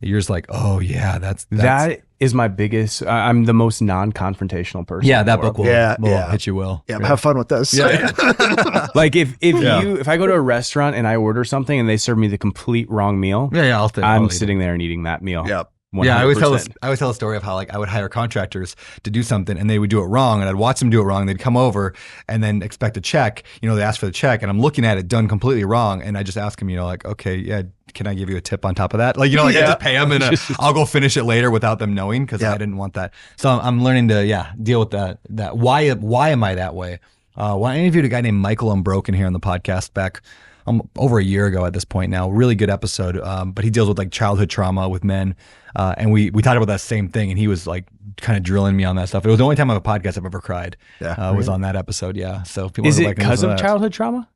S1: you're just like, oh yeah,
S5: that is my biggest. I'm the most non-confrontational person.
S1: Yeah, that book will hit you well.
S2: Yeah, have fun with this.
S5: Like if I go to a restaurant and I order something and they serve me the complete wrong meal,
S1: I'm
S5: sitting there and eating that meal.
S2: Yep.
S1: Yeah, I always tell
S4: 100%.
S1: a story of how like I would hire contractors to do something and they would do it wrong, and I'd watch them do it wrong. They'd come over and then expect a check. You know, they ask for the check, and I'm looking at it done completely wrong, and I just ask them, you know, like, okay, yeah, can I give you a tip on top of that? Like, you know, like I just pay them and I'll go finish it later without them knowing because I didn't want that. So I'm learning to deal with that. Why am I that way? I interviewed a guy named Michael Unbroken here on the podcast back over a year ago at this point now. Really good episode. But he deals with like childhood trauma with men. And we talked about that same thing, and he was like kind of drilling me on that stuff. It was the only time on a podcast I've ever cried. Was on that episode. Yeah. So people
S4: Is
S1: go
S4: it
S1: back and
S4: because
S1: listen
S4: of
S1: to that.
S4: childhood trauma?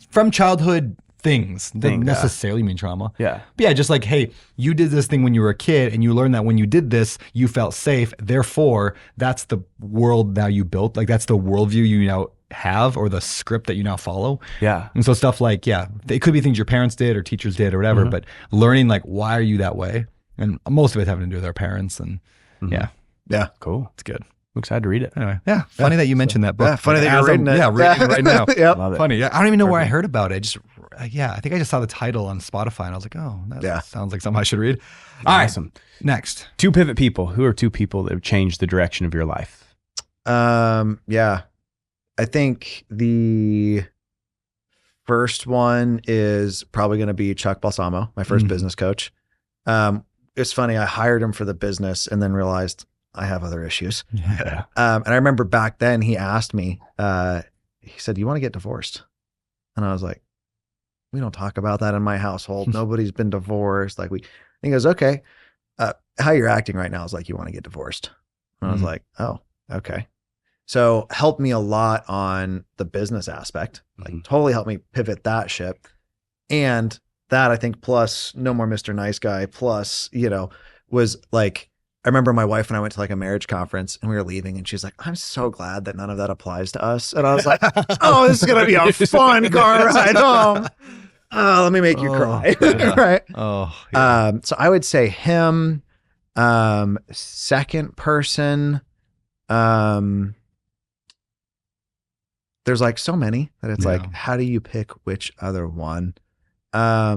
S1: From childhood things doesn't necessarily mean trauma.
S4: Yeah.
S1: But yeah, just like, hey, you did this thing when you were a kid and you learned that when you did this, you felt safe. Therefore, that's the world now you built. Like that's the worldview you now have, or the script that you now follow.
S4: Yeah.
S1: And so stuff like, it could be things your parents did or teachers did or whatever, but learning like, why are you that way? And most of it having to do with our parents. And
S2: Yeah.
S4: Cool.
S1: it's good.
S4: I'm excited to read it.
S1: Anyway, funny that you mentioned that book.
S2: Yeah, funny
S1: Like,
S2: that you're
S1: as
S2: reading
S1: I'm-
S2: it.
S1: Yeah, reading it right now.
S2: Yep.
S4: Love it.
S1: Funny. Yeah, I don't even know where I heard about it. I think I just saw the title on Spotify and I was like, oh, that sounds like something I should read. All right,
S4: Awesome.
S1: next.
S4: Two pivot people. Who are two people that have changed the direction of your life?
S2: Yeah. I think the first one is probably going to be Chuck Balsamo, my first business coach. It's funny. I hired him for the business and then realized I have other issues.
S1: Yeah.
S2: And I remember back then he asked me, he said, "You want to get divorced?" And I was like, "We don't talk about that in my household. Nobody's been divorced." Like and he goes, "Okay, how you're acting right now is like you want to get divorced." And I was like, "Oh, okay." So helped me a lot on the business aspect, like totally helped me pivot that ship. And that I think plus no more Mr. Nice Guy plus, was like, I remember my wife and I went to like a marriage conference and we were leaving and she's like, "I'm so glad that none of that applies to us." And I was like, "Oh, this is going to be a fun car ride home. Let me make you cry." Right.
S1: Oh, yeah.
S2: So I would say him, second person, there's like so many that it's like, how do you pick which other one? I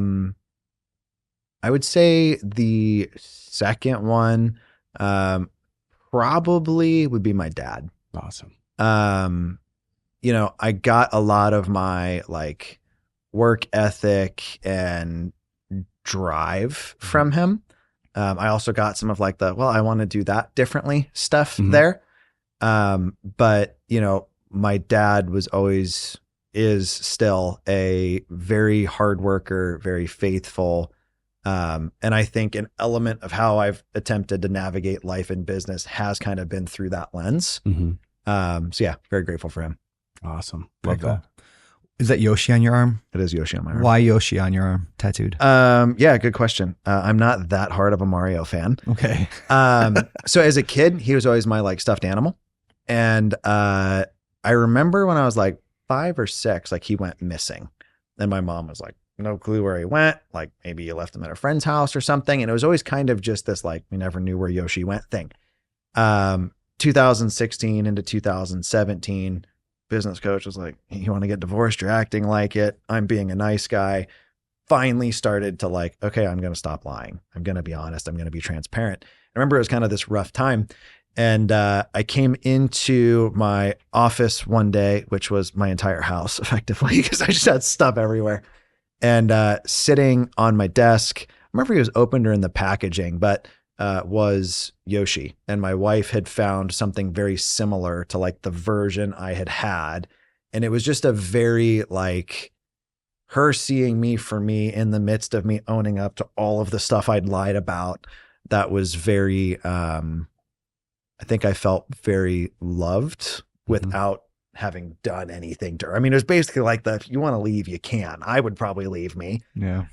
S2: would say the second one, probably would be my dad.
S4: Awesome.
S2: I got a lot of my like work ethic and drive from him. I also got some of like I want to do that differently stuff there. But my dad is still a very hard worker, very faithful. And I think an element of how I've attempted to navigate life and business has kind of been through that lens. So yeah, very grateful for him.
S4: Awesome.
S1: Very
S4: Love
S1: cool.
S4: that.
S1: Is that Yoshi on your arm?
S2: It is Yoshi on my arm.
S1: Why Yoshi on your arm tattooed?
S2: Yeah, good question. I'm not that hard of a Mario fan.
S1: Okay.
S2: So as a kid, he was always my like stuffed animal. And I remember when I was like 5 or 6, like he went missing. And my mom was like, no clue where he went. Like maybe you left him at a friend's house or something. And it was always kind of just this like, we never knew where Yoshi went thing. 2016 into 2017, business coach was like, "You want to get divorced? You're acting like it. I'm being a nice guy." Finally started to like, okay, I'm going to stop lying. I'm going to be honest. I'm going to be transparent. I remember it was kind of this rough time. And I came into my office one day, which was my entire house effectively, because I just had stuff everywhere. And sitting on my desk, I remember he was open during the packaging, but was Yoshi. And my wife had found something very similar to like the version I had had. And it was just a very like her seeing me for me in the midst of me owning up to all of the stuff I'd lied about. That was very, I think I felt very loved without having done anything to her. I mean, it was basically like if you want to leave, you can. I would probably leave me.
S1: Yeah.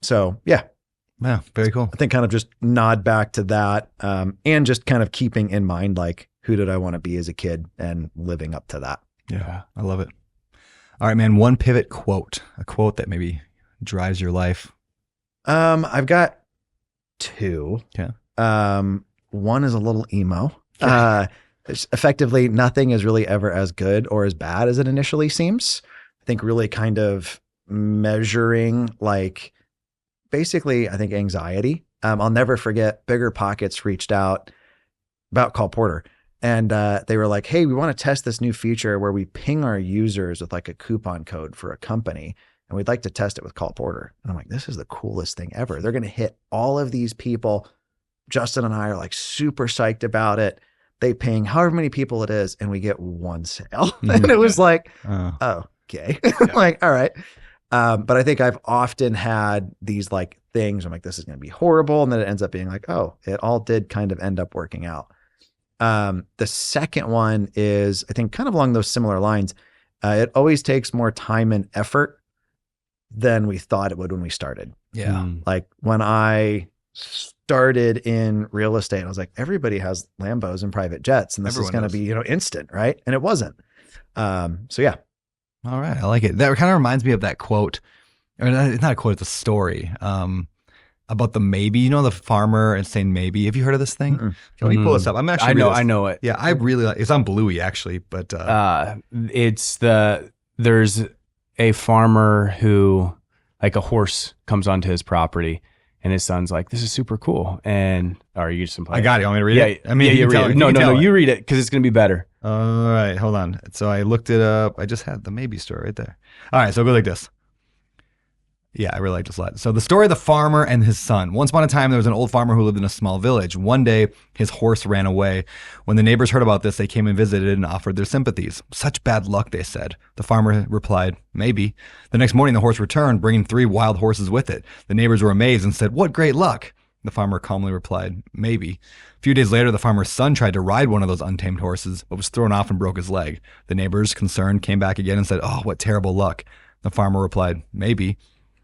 S2: So yeah.
S1: Yeah. Very cool.
S2: I think kind of just nod back to that, and just kind of keeping in mind, like, who did I want to be as a kid and living up to that.
S1: Yeah. I love it. All right, man. One pivot quote, a quote that maybe drives your life.
S2: I've got 2.
S1: Yeah.
S2: One is a little emo. Effectively, nothing is really ever as good or as bad as it initially seems. I think really kind of measuring like basically, I think anxiety. I'll never forget, Bigger Pockets reached out about Call Porter. And they were like, hey, we want to test this new feature where we ping our users with like a coupon code for a company. And we'd like to test it with Call Porter. And I'm like, this is the coolest thing ever. They're going to hit all of these people. Justin and I are like super psyched about it. They ping however many people it is, and we get one sale. And it was like, oh, okay. Like, all right. But I think I've often had these like things. I'm like, this is going to be horrible. And then it ends up being like, oh, it all did kind of end up working out. The second one is, I think, kind of along those similar lines. It always takes more time and effort than we thought it would when we started.
S1: Yeah.
S2: Like when I started in real estate, I was like, everybody has Lambos and private jets, and this is going to be, instant, right? And it wasn't. So yeah.
S1: All right. I like it. That kind of reminds me of that quote, or it's not a quote, it's a story. About the maybe, the farmer and saying maybe. Have you heard of this thing? Let me pull this up. I'm actually.
S5: I know it.
S1: Yeah, I really like. It's on Bluey actually, but
S5: there's a farmer who, like, a horse comes onto his property, and his son's like, "This is super cool." And are you just implying?
S1: I got it. You want me to read it?
S5: I mean, you read it. No, you read it because it's gonna be better.
S1: All right, hold on. So I looked it up. I just had the maybe story right there. All right, so it'll go like this. Yeah, I really like this a lot. So the story of the farmer and his son. Once upon a time, there was an old farmer who lived in a small village. One day, his horse ran away. When the neighbors heard about this, they came and visited and offered their sympathies. Such bad luck, they said. The farmer replied, maybe. The next morning, the horse returned, bringing 3 wild horses with it. The neighbors were amazed and said, what great luck. The farmer calmly replied, maybe. A few days later, the farmer's son tried to ride one of those untamed horses, but was thrown off and broke his leg. The neighbors, concerned, came back again and said, oh, what terrible luck. The farmer replied, maybe.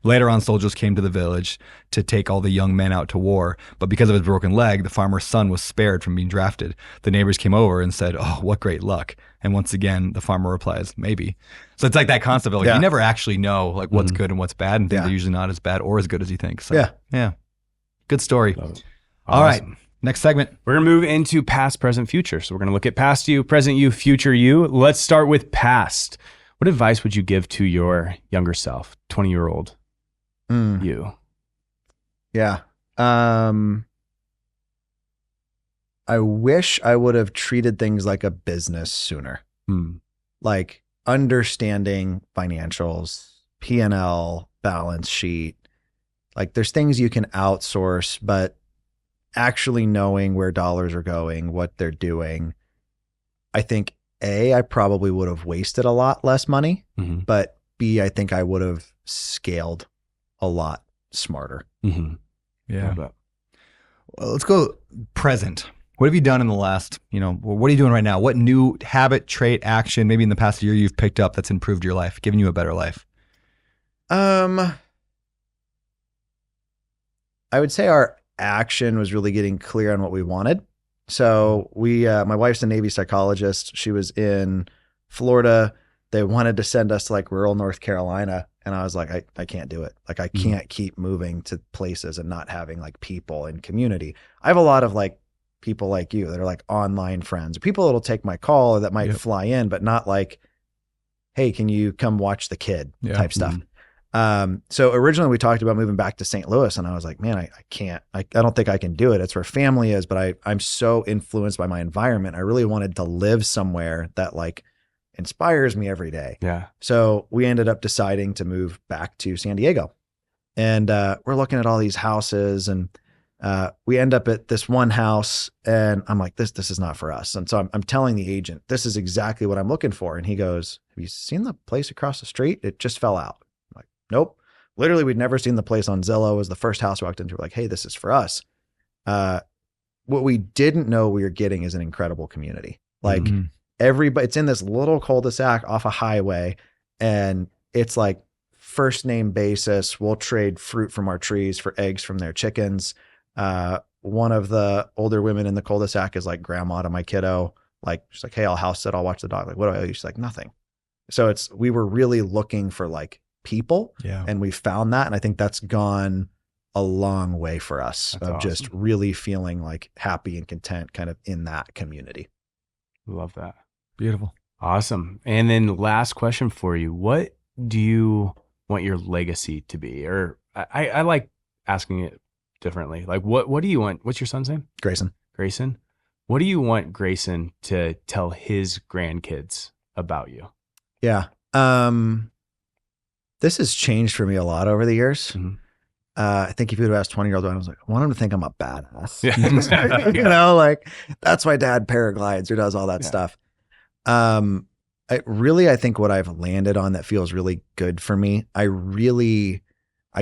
S1: Later on, soldiers came to the village to take all the young men out to war, but because of his broken leg, the farmer's son was spared from being drafted. The neighbors came over and said, oh, what great luck. And once again, the farmer replies, maybe. So it's like that concept of like, you never actually know like what's good and what's bad, and things are usually not as bad or as good as you think. So yeah. Good story. All right. Next segment.
S5: We're going to move into past, present, future. So we're going to look at past you, present you, future you. Let's start with past. What advice would you give to your younger self, 20-year-old you?
S2: Yeah. I wish I would have treated things like a business sooner. Like understanding financials, P&L, balance sheet. Like there's things you can outsource, but actually knowing where dollars are going, what they're doing. I think A, I probably would have wasted a lot less money, but B, I think I would have scaled a lot smarter.
S1: Yeah. Well, let's go present. What have you done in the last, what are you doing right now? What new habit, trait, action, maybe in the past year you've picked up that's improved your life, given you a better life?
S2: I would say our action was really getting clear on what we wanted. So my wife's a Navy psychologist. She was in Florida. They wanted to send us to like rural North Carolina. And I was like, I can't do it. Like I can't keep moving to places and not having like people and community. I have a lot of like people like you that are like online friends, or people that'll take my call or that might fly in, but not like, hey, can you come watch the kid type stuff. So originally we talked about moving back to St. Louis, and I was like, man, I can't, I don't think I can do it. It's where family is, but I'm so influenced by my environment. I really wanted to live somewhere that like inspires me every day.
S5: Yeah.
S2: So we ended up deciding to move back to San Diego, and we're looking at all these houses, and we end up at this one house, and I'm like, this is not for us. And so I'm telling the agent, this is exactly what I'm looking for. And he goes, have you seen the place across the street? It just fell out. I'm like, nope. Literally, we'd never seen the place on Zillow. It was the first house we walked into. We're like, hey, this is for us. What we didn't know we were getting is an incredible community. Like everybody, it's in this little cul-de-sac off a highway, and it's like first name basis. We'll trade fruit from our trees for eggs from their chickens. One of the older women in the cul-de-sac is like grandma to my kiddo. Like she's like, hey, I'll house sit, I'll watch the dog. Like, what do I owe you? She's like, nothing. So we were really looking for like people, and we found that. And I think that's gone a long way for us. That's of awesome. Just really feeling like happy and content kind of in that community.
S5: Love that.
S1: Beautiful.
S5: Awesome. And then last question for you. What do you want your legacy to be? Or I like asking it differently. Like what do you want? What's your son's name?
S2: Grayson.
S5: Grayson. What do you want Grayson to tell his grandkids about you?
S2: Yeah. This has changed for me a lot over the years.
S5: Mhm.
S2: I think if you would have asked 20-year-old, I was like, I want him to think I'm a badass.
S5: Yeah.
S2: You know, like that's why dad paraglides or does all that
S5: Yeah.
S2: stuff. I think what I've landed on that feels really good for me, I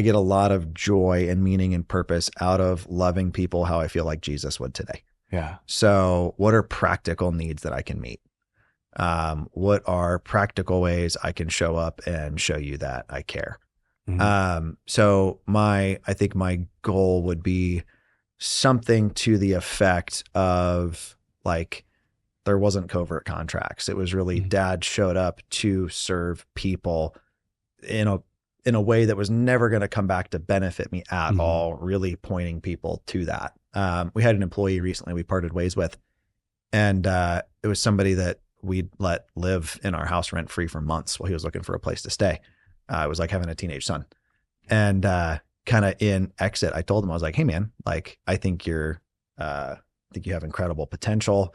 S2: get a lot of joy and meaning and purpose out of loving people how I feel like Jesus would today.
S5: Yeah.
S2: So what are practical needs that I can meet? What are practical ways I can show up and show you that I care?
S5: Mhm.
S2: So I think my goal would be something to the effect of like, there wasn't covert contracts. It was really dad showed up to serve people in a way that was never going to come back to benefit me at all, really pointing people to that. We had an employee recently we parted ways with, and it was somebody that we'd let live in our house rent free for months while he was looking for a place to stay. It was like having a teenage son. And kind of in exit, I told him, I was like, hey man, like, I think you have incredible potential.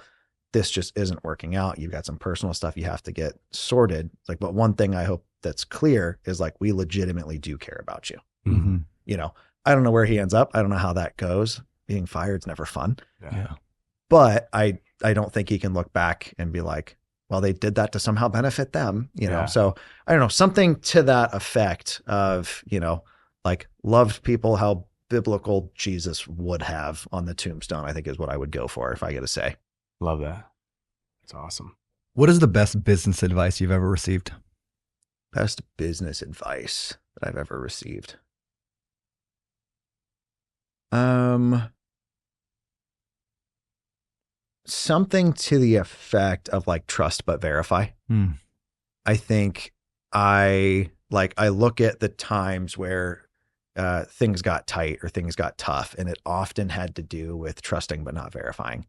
S2: This just isn't working out. You've got some personal stuff you have to get sorted. Like, but one thing I hope that's clear is like, we legitimately do care about you.
S1: Mm-hmm.
S2: You know, I don't know where he ends up. I don't know how that goes. Being fired is never fun.
S1: Yeah.
S2: But I don't think he can look back and be like, well, they did that to somehow benefit them, you know?
S5: Yeah.
S2: So I don't know, something to that effect of, you know, like loved people how biblical Jesus would have on the tombstone, I think is what I would go for if I get to say.
S5: Love that. That's awesome.
S1: What is the best business advice you've ever received?
S2: Best business advice that I've ever received. Something to the effect of like trust but verify. I think I look at the times where things got tight or things got tough, and it often had to do with trusting but not verifying.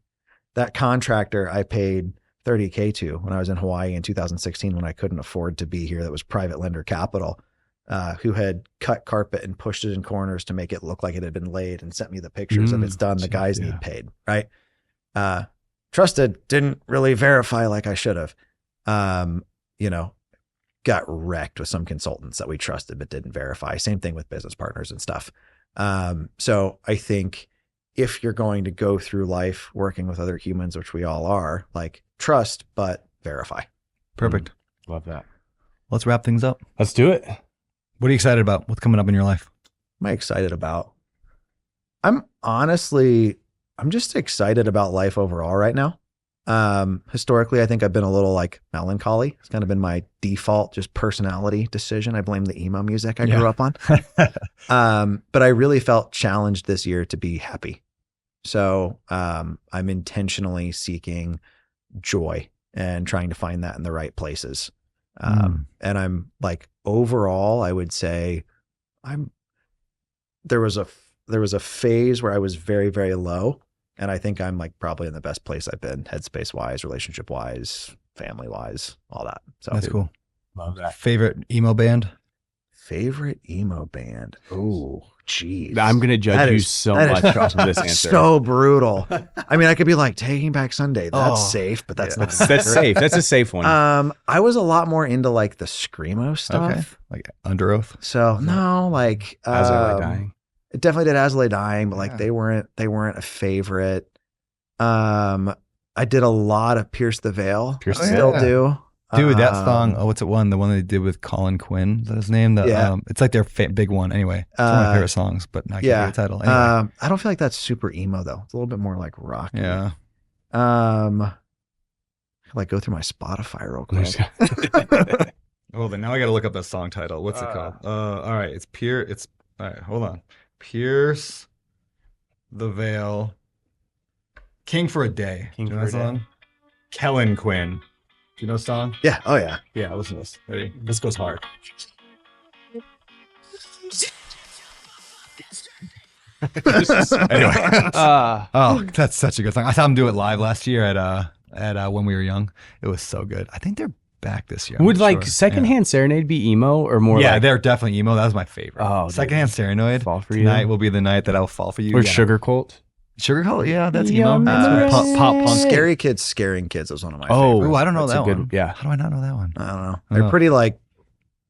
S2: That contractor I paid $30K to when I was in Hawaii in 2016 when I couldn't afford to be here, that was private lender capital, who had cut carpet and pushed it in corners to make it look like it had been laid and sent me the pictures of it's done. The guys need paid, right? Trusted, didn't really verify like I should have. You know, got wrecked with some consultants that we trusted but didn't verify. Same thing with business partners and stuff. So I think if you're going to go through life working with other humans, which we all are, like trust but verify.
S1: Perfect.
S5: Love that.
S1: Let's wrap things up.
S5: Let's do it.
S1: What are you excited about? What's coming up in your life?
S2: Am I excited about? I'm just excited about life overall right now. Historically, I think I've been a little like melancholy. It's kind of been my default, just personality decision. I blame the emo music I grew up on. But I really felt challenged this year to be happy. So I'm intentionally seeking joy and trying to find that in the right places. And I'm like, overall, I would say there was a phase where I was very, very low. And I think I'm like probably in the best place I've been, headspace wise, relationship wise, family wise, all that. So
S1: That's cool.
S5: Love that.
S1: Favorite emo band?
S2: Favorite emo band? Oh, geez.
S5: I'm going to judge you so much off of this answer.
S2: So brutal. I mean, I could be like Taking Back Sunday. That's safe, but that's not.
S5: That's safe. That's a safe one.
S2: I was a lot more into like the screamo stuff.
S1: Okay. Like Under Oath?
S2: So no, like
S5: As I Lay Dying.
S2: It definitely did As I Lay Dying, but like
S1: Yeah.
S2: they weren't a favorite. I did a lot of Pierce the Veil.
S5: Pierce the
S2: Still
S1: Veil.
S2: do.
S1: Dude, that song, what's it one? The one they did with Colin Quinn, is that his name?
S2: Yeah.
S1: It's like their big one anyway. It's one of my favorite songs, but I can't
S2: yeah.
S1: get the title. Anyway.
S2: I don't feel like that's super emo though. It's a little bit more like rock.
S1: Yeah.
S2: Like go through my Spotify real quick.
S1: Well, then now I got to look up that song title. What's it called? All right. All right. Hold on. Pierce the Veil. King for a Day.
S5: King
S1: Do you know
S5: for
S1: that
S5: a Day.
S1: song? Kellen Quinn. Do you know the song?
S2: Yeah. Oh yeah.
S1: Yeah, listen to this. Ready? This goes hard. Anyway. Oh, that's such a good song. I saw him do it live last year at When We Were Young. It was so good. I think they're back this year. I'm
S5: Would
S1: not
S5: like
S1: sure.
S5: secondhand serenade be emo or more?
S1: Yeah,
S5: like,
S1: they're definitely emo. That was my favorite.
S5: Oh,
S1: Secondhand serenade.
S5: Fall for you.
S1: Tonight will be the night that I'll fall for you.
S5: or
S1: Yeah.
S5: sugar cult?
S1: Sugar Cult. Yeah, that's
S5: Yeah,
S1: emo. That's
S2: man.
S1: pop punk.
S2: Scary Kids Scaring Kids was one of my
S5: Oh,
S2: favorites.
S1: Ooh, I don't know
S5: That's
S1: that
S5: a good-
S1: one.
S5: yeah.
S1: How do I not know that one?
S2: I don't know.
S1: Oh.
S2: They're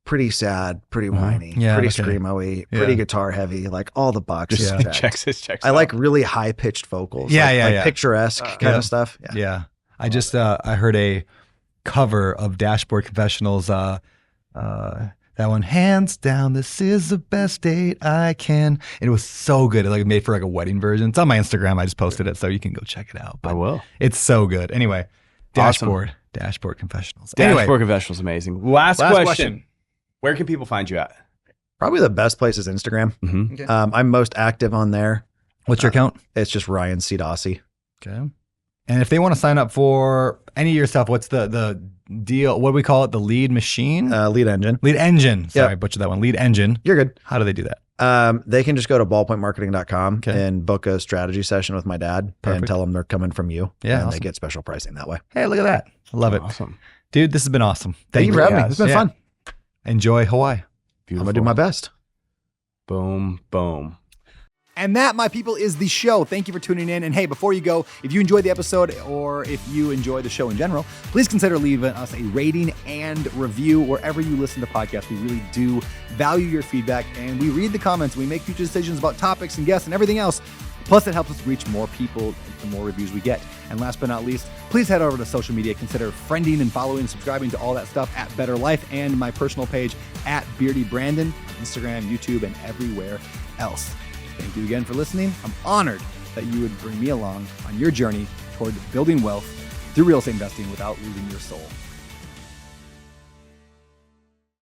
S2: pretty sad, pretty whiny,
S1: Yeah,
S2: pretty
S1: okay.
S2: screamo-y,
S1: Yeah.
S2: pretty guitar heavy, like all the boxes
S1: Yeah.
S2: checked.
S5: Checks.
S2: I like really high pitched vocals.
S1: Yeah,
S2: like,
S1: yeah,
S2: like
S1: yeah.
S2: picturesque kind
S1: yeah.
S2: of stuff. Yeah.
S1: Yeah. I just I heard a cover of Dashboard Confessionals that one, hands down, this is the best date I can. And it was so good. It like made for like a wedding version. It's on my Instagram. I just posted it, so you can go check it out.
S5: I
S1: But
S5: will.
S1: it's so good. Anyway,
S5: Awesome.
S1: Dashboard Confessionals.
S5: Dashboard
S1: Anyway,
S5: Confessionals amazing. Last question. Where can people find you at?
S2: Probably the best place is Instagram.
S5: Mm-hmm.
S2: I'm most active on there.
S1: what's your account?
S2: It's just Ryan C. Dossey.
S1: Okay. And if they want to sign up for any of your stuff, what's the deal? What do we call it? The lead machine?
S2: Lead Engine.
S1: Lead engine. Sorry,
S2: Yep.
S1: I butchered that one. Lead engine.
S2: You're good.
S1: How do they do that?
S2: They can just go to ballpointmarketing.com
S1: Okay.
S2: and book a strategy session with my dad
S1: Perfect.
S2: and tell them they're coming from you.
S1: Yeah,
S2: And
S1: awesome.
S2: they get special pricing that way.
S1: Hey, look at that. I love it.
S5: Awesome.
S1: Dude, this has been awesome.
S2: Thank you for having me.
S5: Yes.
S2: It's been fun.
S1: Enjoy Hawaii.
S2: I'm going to do my best.
S5: Boom, boom.
S3: And that, my people, is the show. Thank you for tuning in. And hey, before you go, if you enjoyed the episode or if you enjoy the show in general, please consider leaving us a rating and review wherever you listen to podcasts. We really do value your feedback, and we read the comments. We make future decisions about topics and guests and everything else. Plus, it helps us reach more people the more reviews we get. And last but not least, please head over to social media. Consider friending and following and subscribing to all that stuff at Better Life and my personal page at Beardy Brandon, Instagram, YouTube, and everywhere else. Thank you again for listening. I'm honored that you would bring me along on your journey toward building wealth through real estate investing without losing your soul.